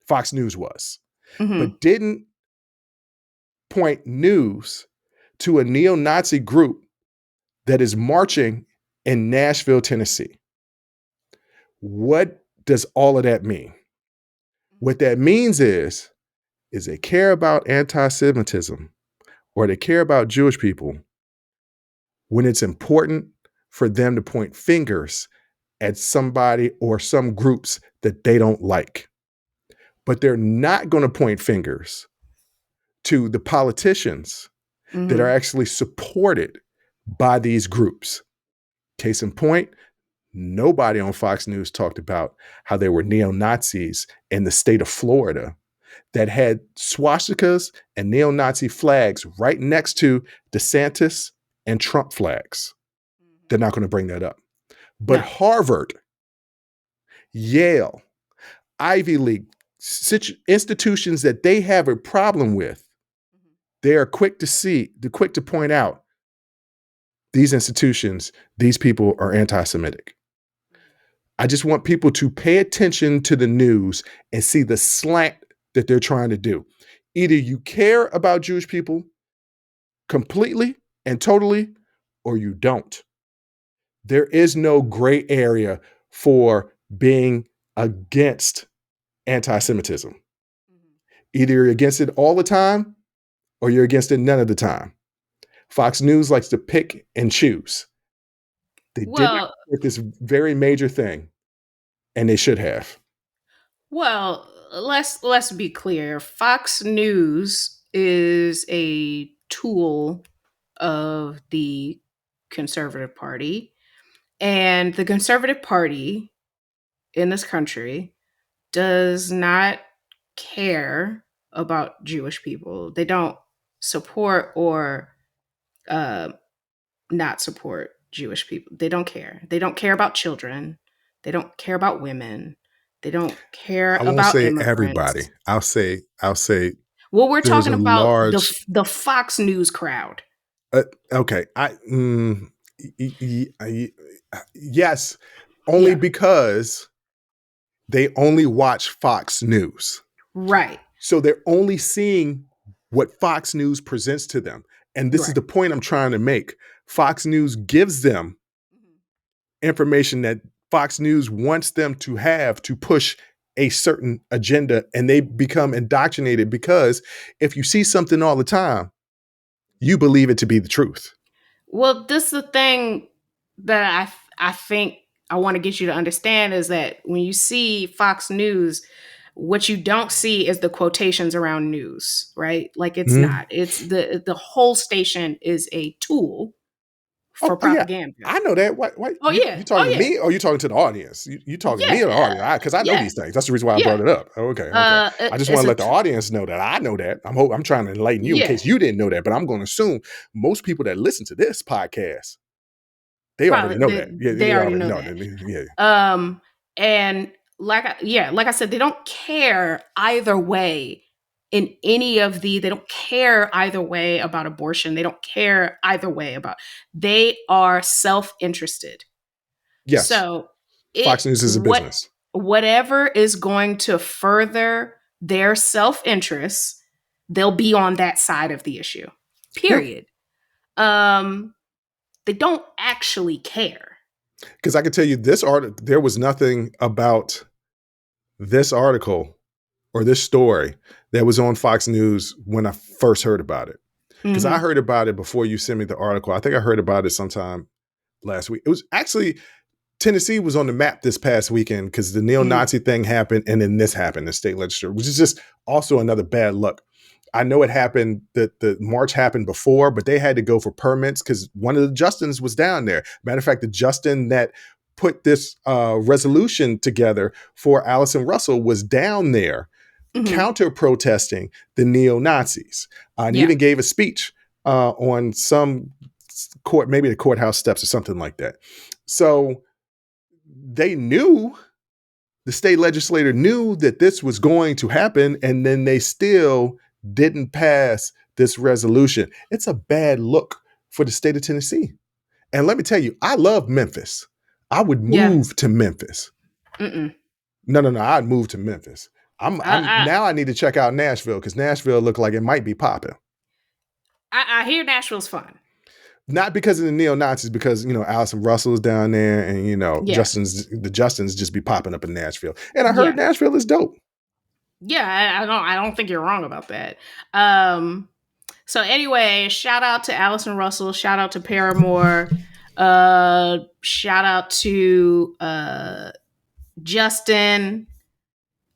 Speaker 1: Fox News was, but didn't point news to a neo-Nazi group that is marching in Nashville, Tennessee. What does all of that mean? What that means is they care about anti-Semitism or they care about Jewish people when it's important, for them to point fingers at somebody or some groups that they don't like. But they're not going to point fingers to the politicians that are actually supported by these groups. Case in point, nobody on Fox News talked about how there were neo-Nazis in the state of Florida that had swastikas and neo-Nazi flags right next to DeSantis and Trump flags. They're not going to bring that up. But
Speaker 2: No.
Speaker 1: Harvard, Yale, Ivy League, institutions that they have a problem with, they are quick to point out these institutions, these people are anti-Semitic. I just want people to pay attention to the news and see the slant that they're trying to do. Either you care about Jewish people completely and totally, or you don't. There is no gray area for being against anti-Semitism. Either you're against it all the time or you're against it none of the time. Fox News likes to pick and choose. They did not get this very major thing, and they should have.
Speaker 2: Well, let's be clear. Fox News is a tool of the Conservative Party, and the Conservative Party in this country does not care about Jewish people. They don't support or not support Jewish people. They don't care. They don't care about children. They don't care about women. They don't care
Speaker 1: I won't
Speaker 2: about
Speaker 1: say
Speaker 2: immigrants.
Speaker 1: everybody. I'll say.
Speaker 2: Well, we're
Speaker 1: there's
Speaker 2: talking
Speaker 1: a
Speaker 2: about
Speaker 1: large.
Speaker 2: the Fox News crowd.
Speaker 1: Okay. Yes, only because they only watch Fox News.
Speaker 2: Right.
Speaker 1: So they're only seeing what Fox News presents to them. And this is the point I'm trying to make. Fox News gives them information that Fox News wants them to have to push a certain agenda, and they become indoctrinated because if you see something all the time, you believe it to be the truth.
Speaker 2: Well, this is the thing that I think I want to get you to understand is that when you see Fox News, what you don't see is the quotations around news, right? Like it's not. It's the whole station is a tool for propaganda.
Speaker 1: Yeah. I know that. What you talking to me or you talking to the audience? You talking to me or the audience? Because I know these things. That's the reason why I brought it up. Okay. I just want to let the audience know that I know that. I'm trying to enlighten you in case you didn't know that. But I'm going to assume most people that listen to this podcast, they already know that. Yeah,
Speaker 2: they already know that.
Speaker 1: Yeah.
Speaker 2: And like I said, they don't care either way in any of they don't care either way about abortion. They don't care either way they are self-interested.
Speaker 1: Yes.
Speaker 2: So
Speaker 1: Fox News is a business.
Speaker 2: Whatever is going to further their self-interest, they'll be on that side of the issue. Period. Yep. They don't actually care.
Speaker 1: Because I can tell you this article, there was nothing about this article or this story that was on Fox News when I first heard about it. Because I heard about it before you sent me the article. I think I heard about it sometime last week. It was actually, Tennessee was on the map this past weekend because the neo-Nazi thing happened and then this happened in state legislature, which is just also another bad luck. I know it happened, that the march happened before, but they had to go for permits because one of the Justins was down there. Matter of fact, the Justin that put this resolution together for Allison Russell was down there counter-protesting the neo-Nazis. And even gave a speech on some court, maybe the courthouse steps or something like that. So they knew, the state legislator knew that this was going to happen, and then they still didn't pass this resolution. It's a bad look for the state of Tennessee. And let me tell you, I love Memphis. I would move to Memphis. No, I'd move to Memphis. Now I need to check out Nashville because Nashville looked like it might be popping.
Speaker 2: I hear Nashville's fun.
Speaker 1: Not because of the neo-Nazis, because, Allison Russell is down there and, the Justins just be popping up in Nashville. And I heard Nashville is dope.
Speaker 2: Yeah, I don't think you're wrong about that. So anyway, shout out to Allison Russell. Shout out to Paramore. Shout out to Justin.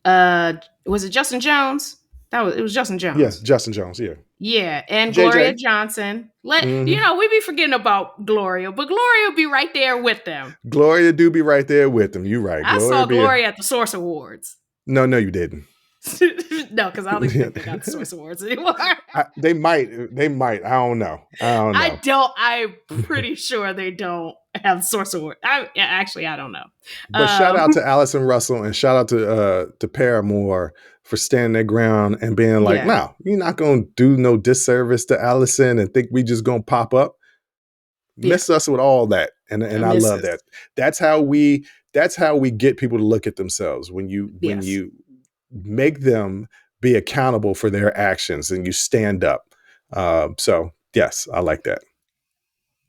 Speaker 2: Was it Justin Jones? It was Justin
Speaker 1: Yes,
Speaker 2: Jones.
Speaker 1: Justin Jones. Yeah,
Speaker 2: Yeah, and Gloria
Speaker 1: JJ.
Speaker 2: Johnson.
Speaker 1: Mm-hmm.
Speaker 2: We be forgetting about Gloria, but Gloria will be right there with them.
Speaker 1: Gloria do be right there with them. You right,
Speaker 2: I
Speaker 1: Gloria
Speaker 2: saw
Speaker 1: be.
Speaker 2: Gloria at the Source Awards.
Speaker 1: No, you didn't.
Speaker 2: No, because I don't even think they got the Source Awards anymore.
Speaker 1: They might. I don't know.
Speaker 2: I'm pretty sure they don't have the Source Award. I don't know.
Speaker 1: But shout out to Allison Russell and shout out to Paramore for standing their ground and being like,
Speaker 2: Yeah.
Speaker 1: no, you're not gonna do no disservice to Allison and think we just gonna pop up. Miss us with all that. And I love that. That's how we get people to look at themselves when you make them be accountable for their actions and you stand up. So yes, I like that.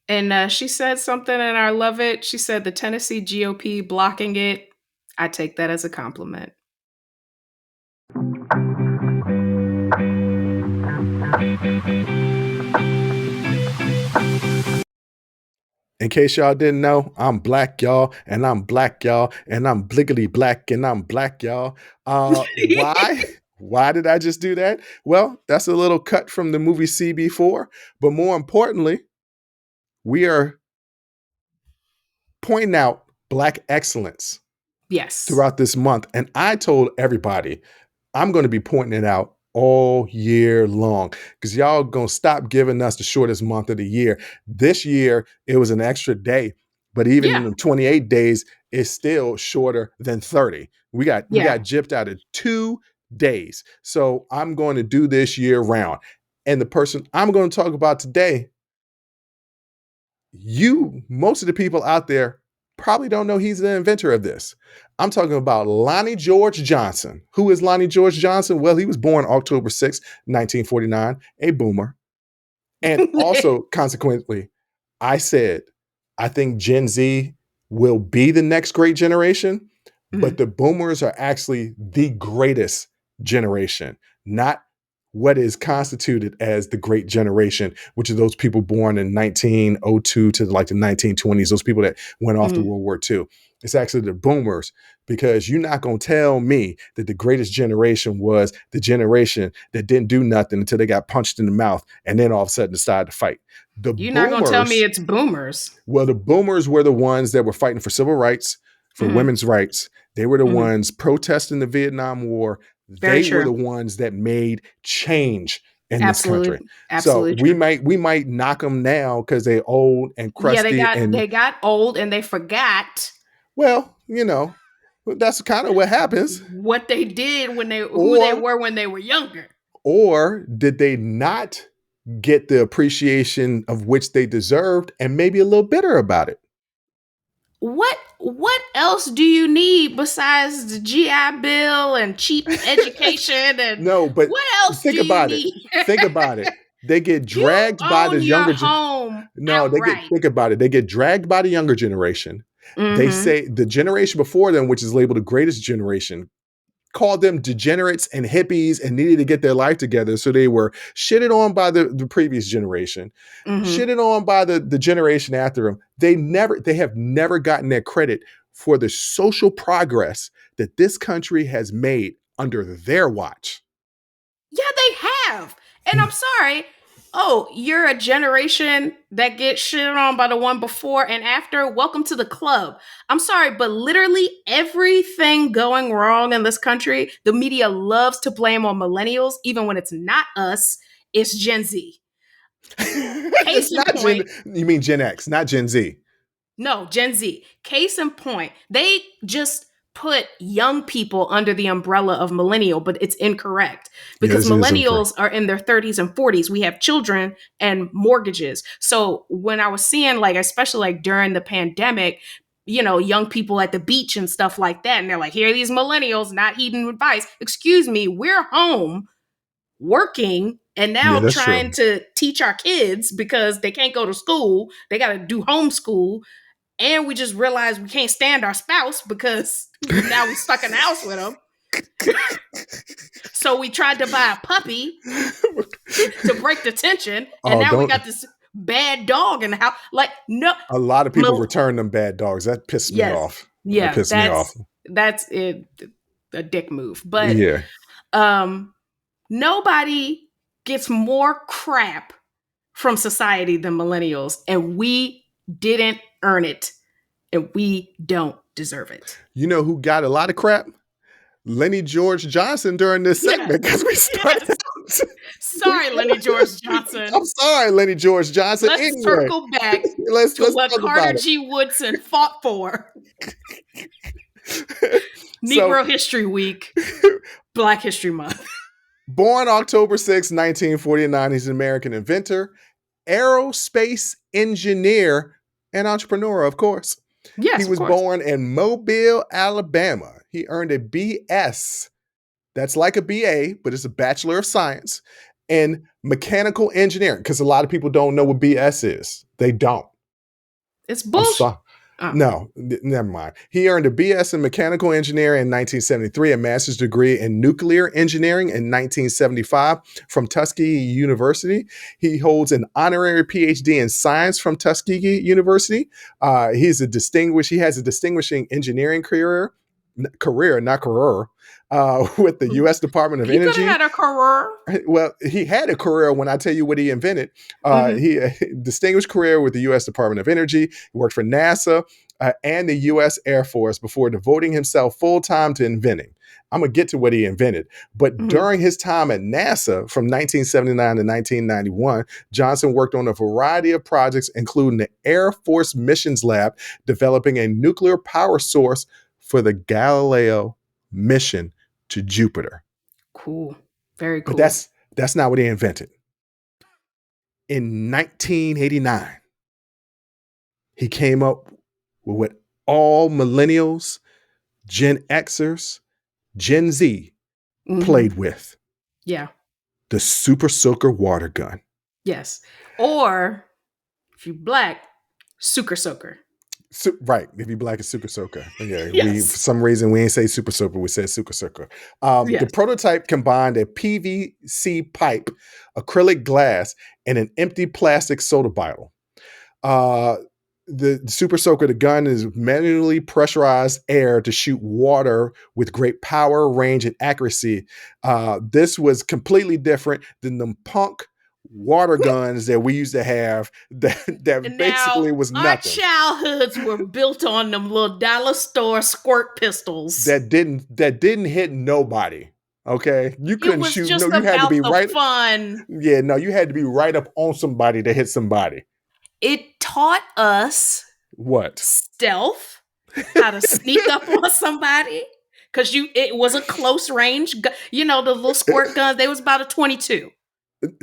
Speaker 2: And she said something, and I love it. She said the Tennessee GOP blocking it. I take that as a compliment.
Speaker 1: In case y'all didn't know, I'm black, y'all, and I'm black, y'all, and I'm bliggity black, and I'm black, y'all. Why? Why did I just do that? Well, that's a little cut from the movie CB4, but more importantly, we are pointing out Black excellence throughout this month. And I told everybody I'm going to be pointing it out all year long because y'all going to stop giving us the shortest month of the year. This year, it was an extra day, but even in the 28 days, it's still shorter than 30. We got gypped out of 2 days. So I'm going to do this year round. And the person I'm going to talk about today, most of the people out there probably don't know he's the inventor of this. I'm talking about Lonnie George Johnson. Who is Lonnie George Johnson? Well, he was born October 6, 1949, a boomer. And also, consequently, I said, I think Gen Z will be the next great generation, but the boomers are actually the greatest generation, not what is constituted as the great generation, which are those people born in 1902 to like the 1920s, those people that went off to World War II. It's actually the boomers, because you're not going to tell me that the greatest generation was the generation that didn't do nothing until they got punched in the mouth and then all of a sudden decided to fight.
Speaker 2: You're not going to tell me it's boomers.
Speaker 1: Well, the boomers were the ones that were fighting for civil rights, for women's rights. They were the ones protesting the Vietnam War. They were the ones that made change in this country.
Speaker 2: Absolutely.
Speaker 1: So we might knock them now because they're old and crusty.
Speaker 2: Yeah, they got old and they forgot.
Speaker 1: Well, that's kind of what happens.
Speaker 2: What they did who they were when they were younger.
Speaker 1: Or did they not get the appreciation of which they deserved and maybe a little bitter about it?
Speaker 2: What else do you need besides the GI Bill and cheap education? And
Speaker 1: no, but
Speaker 2: what else think about it?
Speaker 1: Think about it. They get dragged by the younger generation. No, think about it. They get dragged by the younger generation. They say the generation before them, which is labeled the greatest generation, called them degenerates and hippies and needed to get their life together. So they were shitted on by the previous generation, shitted on by the generation after them. They have never gotten their credit for the social progress that this country has made under their watch.
Speaker 2: Yeah, they have. And I'm sorry. Oh, you're a generation that gets shitted on by the one before and after. Welcome to the club. I'm sorry, but literally everything going wrong in this country, the media loves to blame on millennials, even when it's not us. It's Gen Z.
Speaker 1: Case in point. You mean Gen X, not Gen Z?
Speaker 2: No, Gen Z. Case in point. They just put young people under the umbrella of millennial, but it's incorrect because millennials are in their 30s and 40s. We have children and mortgages. So when I was seeing, like, especially like during the pandemic, young people at the beach and stuff like that, and they're like, here are these millennials not heeding advice. Excuse me, we're home working and now trying to teach our kids because they can't go to school. They got to do homeschool. And we just realized we can't stand our spouse because now we're stuck in the house with them. So we tried to buy a puppy to break the tension. And now we got this bad dog in the house. Like, no.
Speaker 1: A lot of people return them bad dogs. That pissed me
Speaker 2: Yes.
Speaker 1: off. That
Speaker 2: Yeah,
Speaker 1: pissed me off.
Speaker 2: that's it, a dick move. But
Speaker 1: Yeah.
Speaker 2: nobody gets more crap from society than millennials, and we didn't earn it, and we don't deserve it.
Speaker 1: You know who got a lot of crap? Lenny George Johnson during this segment, because we started.
Speaker 2: Yes. Sorry, Lenny George Johnson.
Speaker 1: I'm sorry, Lenny George Johnson.
Speaker 2: Let's circle back
Speaker 1: let's
Speaker 2: what
Speaker 1: talk
Speaker 2: Carter
Speaker 1: about
Speaker 2: G. Woodson fought for. Negro History Week, Black History Month.
Speaker 1: Born October 6, 1949, he's an American inventor, aerospace engineer, and entrepreneur, of course.
Speaker 2: Yes,
Speaker 1: he was born in Mobile, Alabama. He earned a BS. That's like a BA, but it's a Bachelor of Science in mechanical engineering, because a lot of people don't know what BS is. They don't.
Speaker 2: It's bullshit.
Speaker 1: No, never mind. He earned a BS in mechanical engineering in 1973, a master's degree in nuclear engineering in 1975 from Tuskegee University. He holds an honorary PhD in science from Tuskegee University. He has a distinguishing engineering career, not career, with the U.S. Department of Energy.
Speaker 2: He could have had a career.
Speaker 1: Well, he had a career when I tell you what he invented. He distinguished career with the U.S. Department of Energy. He worked for NASA and the U.S. Air Force before devoting himself full-time to inventing. I'm going to get to what he invented. But during his time at NASA from 1979 to 1991, Johnson worked on a variety of projects, including the Air Force Missions Lab, developing a nuclear power source for the Galileo mission to Jupiter.
Speaker 2: Cool. Very cool.
Speaker 1: But that's not what he invented. In 1989, he came up with what all millennials, Gen Xers, Gen Z played with.
Speaker 2: Yeah.
Speaker 1: The Super Soaker water gun.
Speaker 2: Yes. Or, if you're Black, Sucker Soaker.
Speaker 1: Right. If you're Black, it's Super Soaker. Yeah.
Speaker 2: Yes.
Speaker 1: For some reason, we ain't say Super Soaker. We said Super Soaker. The prototype combined a PVC pipe, acrylic glass, and an empty plastic soda bottle. The Super Soaker, the gun, is manually pressurized air to shoot water with great power, range, and accuracy. This was completely different than the punk water guns that we used to have that basically was nothing.
Speaker 2: Our childhoods were built on them little dollar store squirt pistols
Speaker 1: that didn't hit nobody. Okay, you couldn't shoot. No, you had to be right.
Speaker 2: Fun.
Speaker 1: Yeah, no, you had to be right up on somebody to hit somebody.
Speaker 2: It taught us
Speaker 1: what?
Speaker 2: Stealth, how to sneak up on somebody, because it was a close range. You know, the little squirt guns. They was about a 22.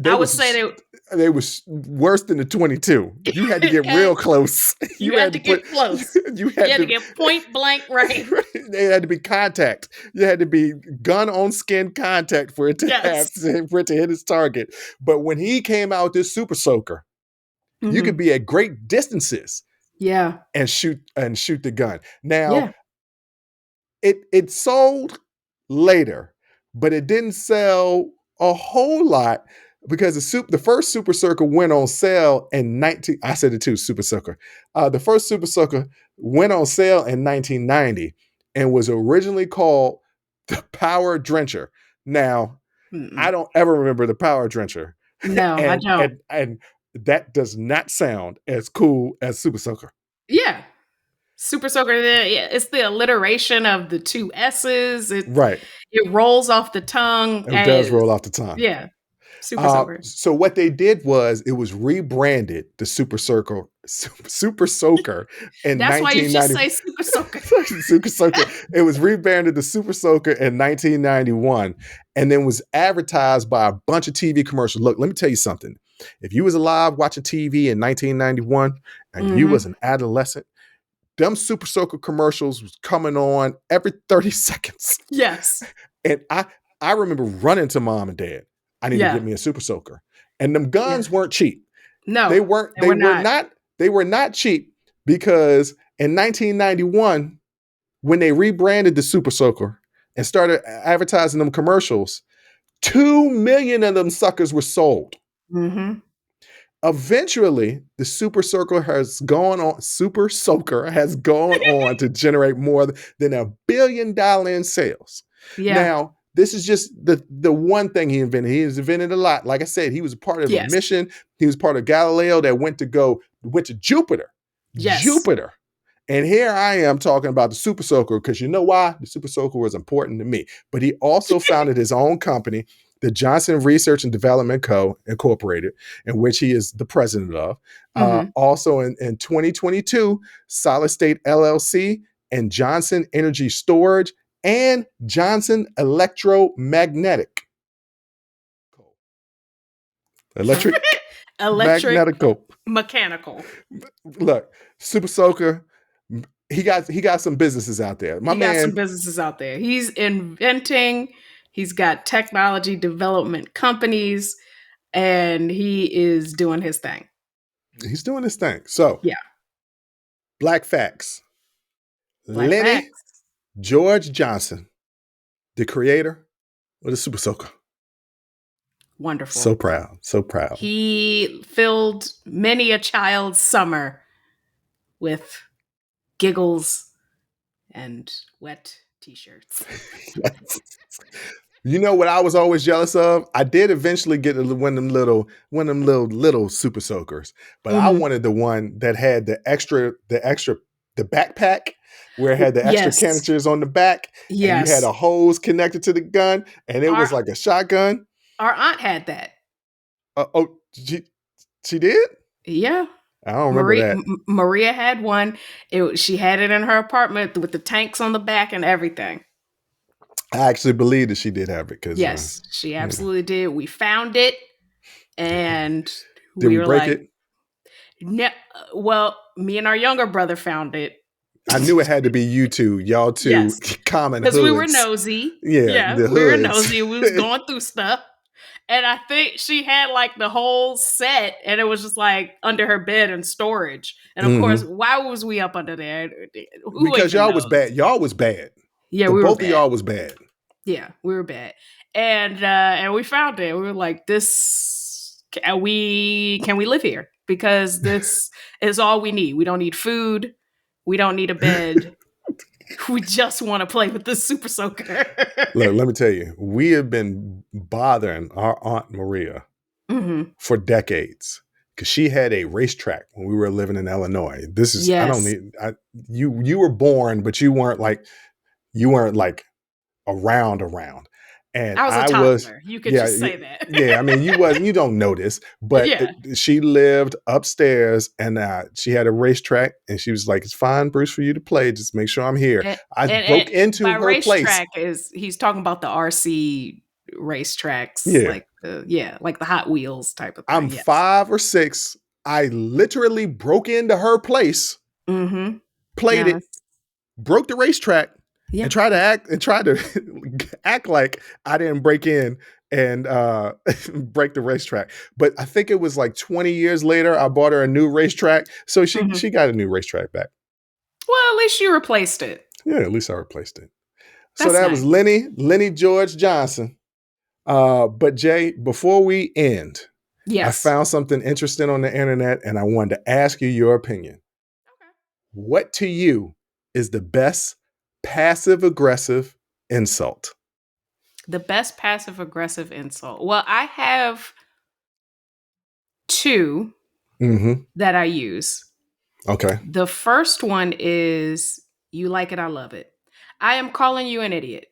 Speaker 2: I would say
Speaker 1: they was worse than the 22. You had to get real close.
Speaker 2: You had to get close. You had to get point blank range.
Speaker 1: It had to be contact. You had to be gun on skin contact for it to hit its target. But when he came out with this Super Soaker, you could be at great distances.
Speaker 2: Yeah.
Speaker 1: And shoot the gun. Now, it sold later, but it didn't sell a whole lot because the first Super Soaker went on sale in Super Soaker. The first Super Soaker went on sale in 1990 and was originally called the Power Drencher. Now, I don't ever remember the Power Drencher.
Speaker 2: No, I don't.
Speaker 1: And that does not sound as cool as Super Soaker.
Speaker 2: Yeah. Super Soaker, it's the alliteration of the two S's. It rolls off the tongue.
Speaker 1: It does roll off the tongue.
Speaker 2: Yeah. Super Soaker.
Speaker 1: So what they did was it was rebranded the Super Soaker in 1990.
Speaker 2: That's why you just say Super Soaker.
Speaker 1: Super Soaker. It was rebranded the Super Soaker in 1991 and then was advertised by a bunch of TV commercials. Look, let me tell you something. If you was alive watching TV in 1991 and you was an adolescent, them Super Soaker commercials was coming on every 30 seconds.
Speaker 2: Yes.
Speaker 1: And I remember running to mom and dad. I need to get me a Super Soaker. And them guns weren't cheap.
Speaker 2: No.
Speaker 1: They were not cheap because in 1991, when they rebranded the Super Soaker and started advertising them commercials, 2 million of them suckers were sold. Eventually, the Super Soaker has gone on to generate more than $1 billion in sales.
Speaker 2: Yeah.
Speaker 1: Now, this is just the one thing he invented. He has invented a lot. Like I said, he was a part of a
Speaker 2: Yes.
Speaker 1: mission. He was part of Galileo that went to Jupiter.
Speaker 2: Yes.
Speaker 1: Jupiter. And here I am talking about the Super Soaker because you know why? The Super Soaker was important to me. But he also founded his own company, the Johnson Research and Development Co. Incorporated, in which he is the president of. Also in 2022, Solid State LLC and Johnson Energy Storage and Johnson Electromagnetic.
Speaker 2: Electric,
Speaker 1: Magnetical.
Speaker 2: mechanical.
Speaker 1: Look, Super Soaker, he got some businesses out there.
Speaker 2: He got some businesses out there. He's inventing. He's got technology development companies, and he is doing his thing.
Speaker 1: He's doing his thing. So,
Speaker 2: yeah.
Speaker 1: Black facts. Lenny George Johnson, the creator of the Super Soaker.
Speaker 2: Wonderful.
Speaker 1: So proud. So proud.
Speaker 2: He filled many a child's summer with giggles and wet t-shirts.
Speaker 1: You know what I was always jealous of? I did eventually get one of them little Super Soakers, but I wanted the one that had the backpack where it had the extra canisters on the back.
Speaker 2: Yes.
Speaker 1: And you had a hose connected to the gun, and it was like a shotgun.
Speaker 2: Our aunt had that.
Speaker 1: She did?
Speaker 2: Yeah.
Speaker 1: I don't remember that.
Speaker 2: Maria had one. She had it in her apartment with the tanks on the back and everything.
Speaker 1: I actually believe that she did have it.
Speaker 2: Yes, she absolutely did. We found it, and
Speaker 1: did we were break it?
Speaker 2: No, well, me and our younger brother found it.
Speaker 1: I knew it had to be you two, y'all two common hoods.
Speaker 2: Because we were nosy.
Speaker 1: Yeah,
Speaker 2: we were nosy. We was going through stuff. And I think she had like the whole set, and it was just like under her bed in storage. And of course, why was we up under there?
Speaker 1: Because y'all was bad. Y'all was bad.
Speaker 2: Yeah,
Speaker 1: both of y'all was bad.
Speaker 2: Yeah, we were bad. And we found it. We were like, this can we live here? Because this is all we need. We don't need food. We don't need a bed. We just want to play with the Super Soaker.
Speaker 1: Look, let me tell you, we have been bothering our Aunt Maria for decades because she had a racetrack when we were living in Illinois. This is you were born, but you weren't like around. And
Speaker 2: I was a toddler. You could just say that.
Speaker 1: Yeah, I mean, you don't know this, but she lived upstairs and she had a racetrack, and she was like, "It's fine, Bruce, for you to play. Just make sure I'm here." I broke into her
Speaker 2: racetrack
Speaker 1: place.
Speaker 2: He's talking about the RC racetracks, like the Hot Wheels type of thing.
Speaker 1: I'm 5 or 6. I literally broke into her place, played it, broke the racetrack. Yeah. And try to act like I didn't break in and break the racetrack. But I think it was like 20 years later, I bought her a new racetrack. So she got a new racetrack back.
Speaker 2: Well, at least you replaced it.
Speaker 1: Yeah, at least I replaced it. So that was Lenny George Johnson. But Jay, before we end, I found something interesting on the internet, and I wanted to ask you your opinion. Okay. What to you is the best passive-aggressive insult?
Speaker 2: The best passive-aggressive insult. Well, I have 2 that I use.
Speaker 1: Okay.
Speaker 2: The first one is, "You like it, I love it." I am calling you an idiot.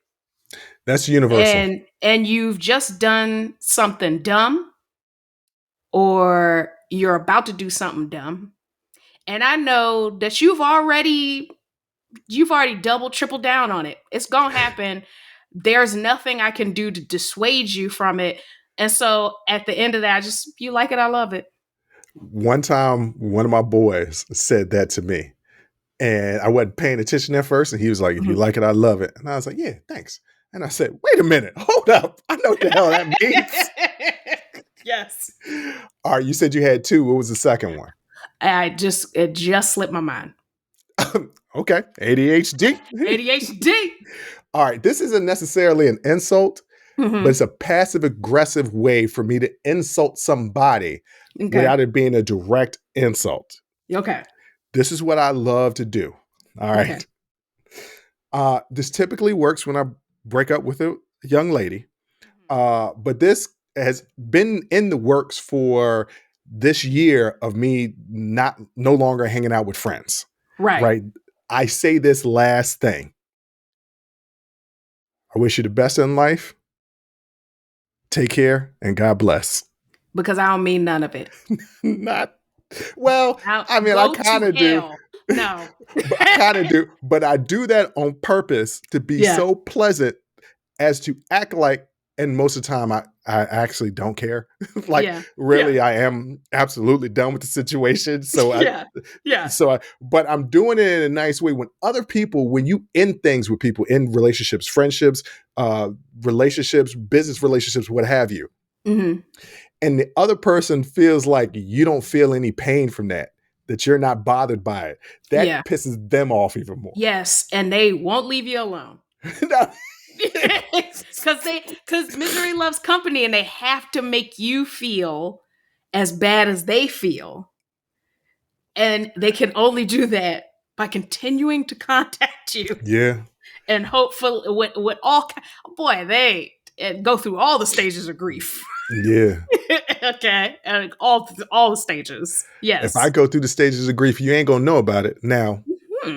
Speaker 1: That's universal.
Speaker 2: And you've just done something dumb, or you're about to do something dumb. And I know that you've already double, triple down on it. It's going to happen. There's nothing I can do to dissuade you from it. And so at the end of that, you like it, I love it.
Speaker 1: One time, one of my boys said that to me, and I wasn't paying attention at first. And he was like, "If you like it, I love it." And I was like, "Yeah, thanks." And I said, "Wait a minute, hold up. I know what the hell that means."
Speaker 2: Yes.
Speaker 1: All right. You said you had 2. What was the second one?
Speaker 2: It just slipped my mind.
Speaker 1: Okay. ADHD.
Speaker 2: ADHD.
Speaker 1: All right. This isn't necessarily an insult, but it's a passive aggressive way for me to insult somebody without it being a direct insult.
Speaker 2: Okay.
Speaker 1: This is what I love to do. All right. Okay. This typically works when I break up with a young lady. But this has been in the works for this year of me no longer hanging out with friends. Right. I say this last thing. I wish you the best in life. Take care and God bless.
Speaker 2: Because I don't mean none of it.
Speaker 1: I kind of do.
Speaker 2: No.
Speaker 1: I kind of do. But I do that on purpose to be so pleasant as to act like, and most of the time I actually don't care. I am absolutely done with the situation. So but I'm doing it in a nice way. When other people, when you end things with people in relationships, friendships, relationships, business relationships, what have you. Mm-hmm. And the other person feels like you don't feel any pain from that you're not bothered by it. That pisses them off even more.
Speaker 2: Yes. And they won't leave you alone.
Speaker 1: No.
Speaker 2: Because misery loves company, and they have to make you feel as bad as they feel. And they can only do that by continuing to contact you.
Speaker 1: Yeah.
Speaker 2: And hopefully they go through all the stages of grief.
Speaker 1: Yeah.
Speaker 2: Okay. And all the stages. Yes.
Speaker 1: If I go through the stages of grief, you ain't gonna know about it. Now,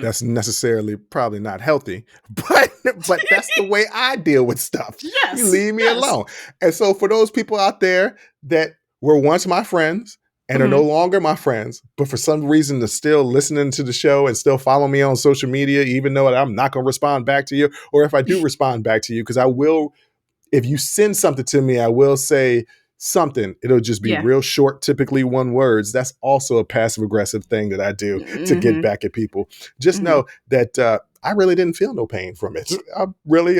Speaker 1: that's necessarily probably not healthy, but that's the way I deal with stuff.
Speaker 2: Yes.
Speaker 1: You leave me alone. And so for those people out there that were once my friends and are no longer my friends, but for some reason they're still listening to the show and still follow me on social media, even though I'm not going to respond back to you, or if I do respond back to you, because I will, if you send something to me, I will say something. It'll just be real short, typically one words. That's also a passive aggressive thing that I do to get back at people. Just know that I really didn't feel no pain from it. I really,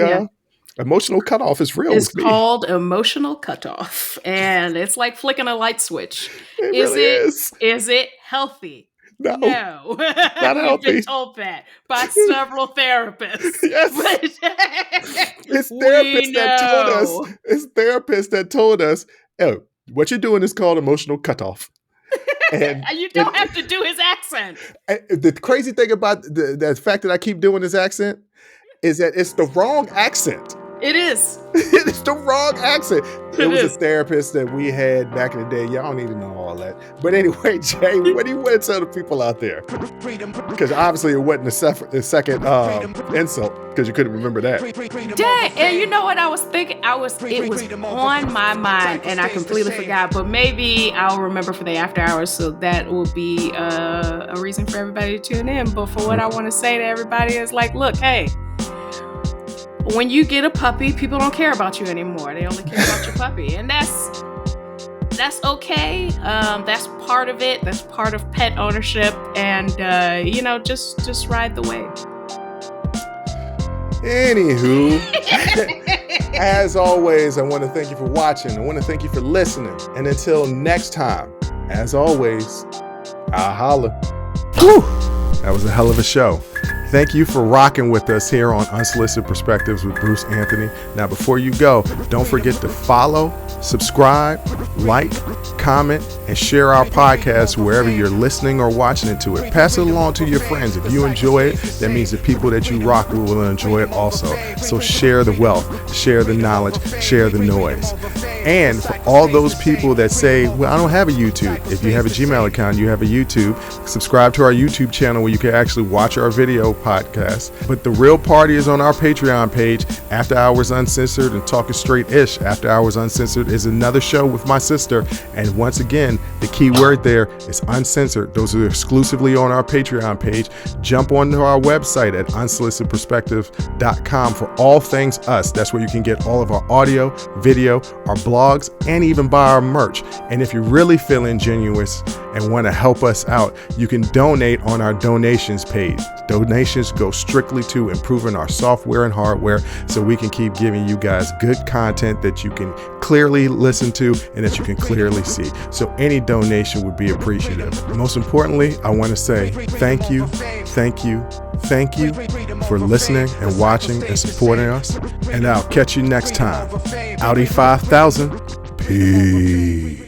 Speaker 1: emotional cutoff is real.
Speaker 2: It's called emotional cutoff, and it's like flicking a light switch. Is it healthy?
Speaker 1: No,
Speaker 2: not
Speaker 1: healthy.
Speaker 2: We've been told that by several therapists.
Speaker 1: Yes. It's therapists that told us, oh, what you're doing is called emotional cutoff.
Speaker 2: And you don't have to do his accent.
Speaker 1: The crazy thing about the fact that I keep doing this accent is that it's the wrong accent.
Speaker 2: It is.
Speaker 1: It's the wrong accent. It was a therapist that we had back in the day. Y'all don't need to know all that. But anyway, Jay, what do you want to tell the people out there? Because obviously it wasn't the second insult, because you couldn't remember that.
Speaker 2: Dang, and you know what I was thinking? It was on my mind and I completely forgot. But maybe I'll remember for the after hours, so that will be a reason for everybody to tune in. But for what I want to say to everybody is like, look, hey, when you get a puppy, people don't care about you anymore. They only care about your puppy. And that's okay. That's part of it. That's part of pet ownership. And, just ride the wave.
Speaker 1: Anywho, as always, I want to thank you for watching. I want to thank you for listening. And until next time, as always, I'll holla. Whew, that was a hell of a show. Thank you for rocking with us here on Unsolicited Perspectives with Bruce Anthony. Now, before you go, don't forget to follow, subscribe, like, comment, and share our podcast wherever you're listening or watching it to it. Pass it along to your friends. If you enjoy it, that means the people that you rock with will enjoy it also. So share the wealth, share the knowledge, share the noise. And for all those people that say, well, I don't have a YouTube. If you have a Gmail account, you have a YouTube. Subscribe to our YouTube channel where you can actually watch our video podcast. But the real party is on our Patreon page, After Hours Uncensored and Talking Straight-ish. After Hours Uncensored is another show with my sister. And once again, the key word there is uncensored. Those are exclusively on our Patreon page. Jump onto our website at unsolicitedperspectives.com for all things us. That's where you can get all of our audio, video, our blogs, and even buy our merch. And if you're really feeling genuine and want to help us out, you can donate on our donations page. Donations go strictly to improving our software and hardware so we can keep giving you guys good content that you can clearly listen to and that you can clearly see. So any donation would be appreciative. Most importantly, I want to say thank you, thank you, thank you, for listening and watching and supporting us. And I'll catch you next time. Audi 5000. Peace.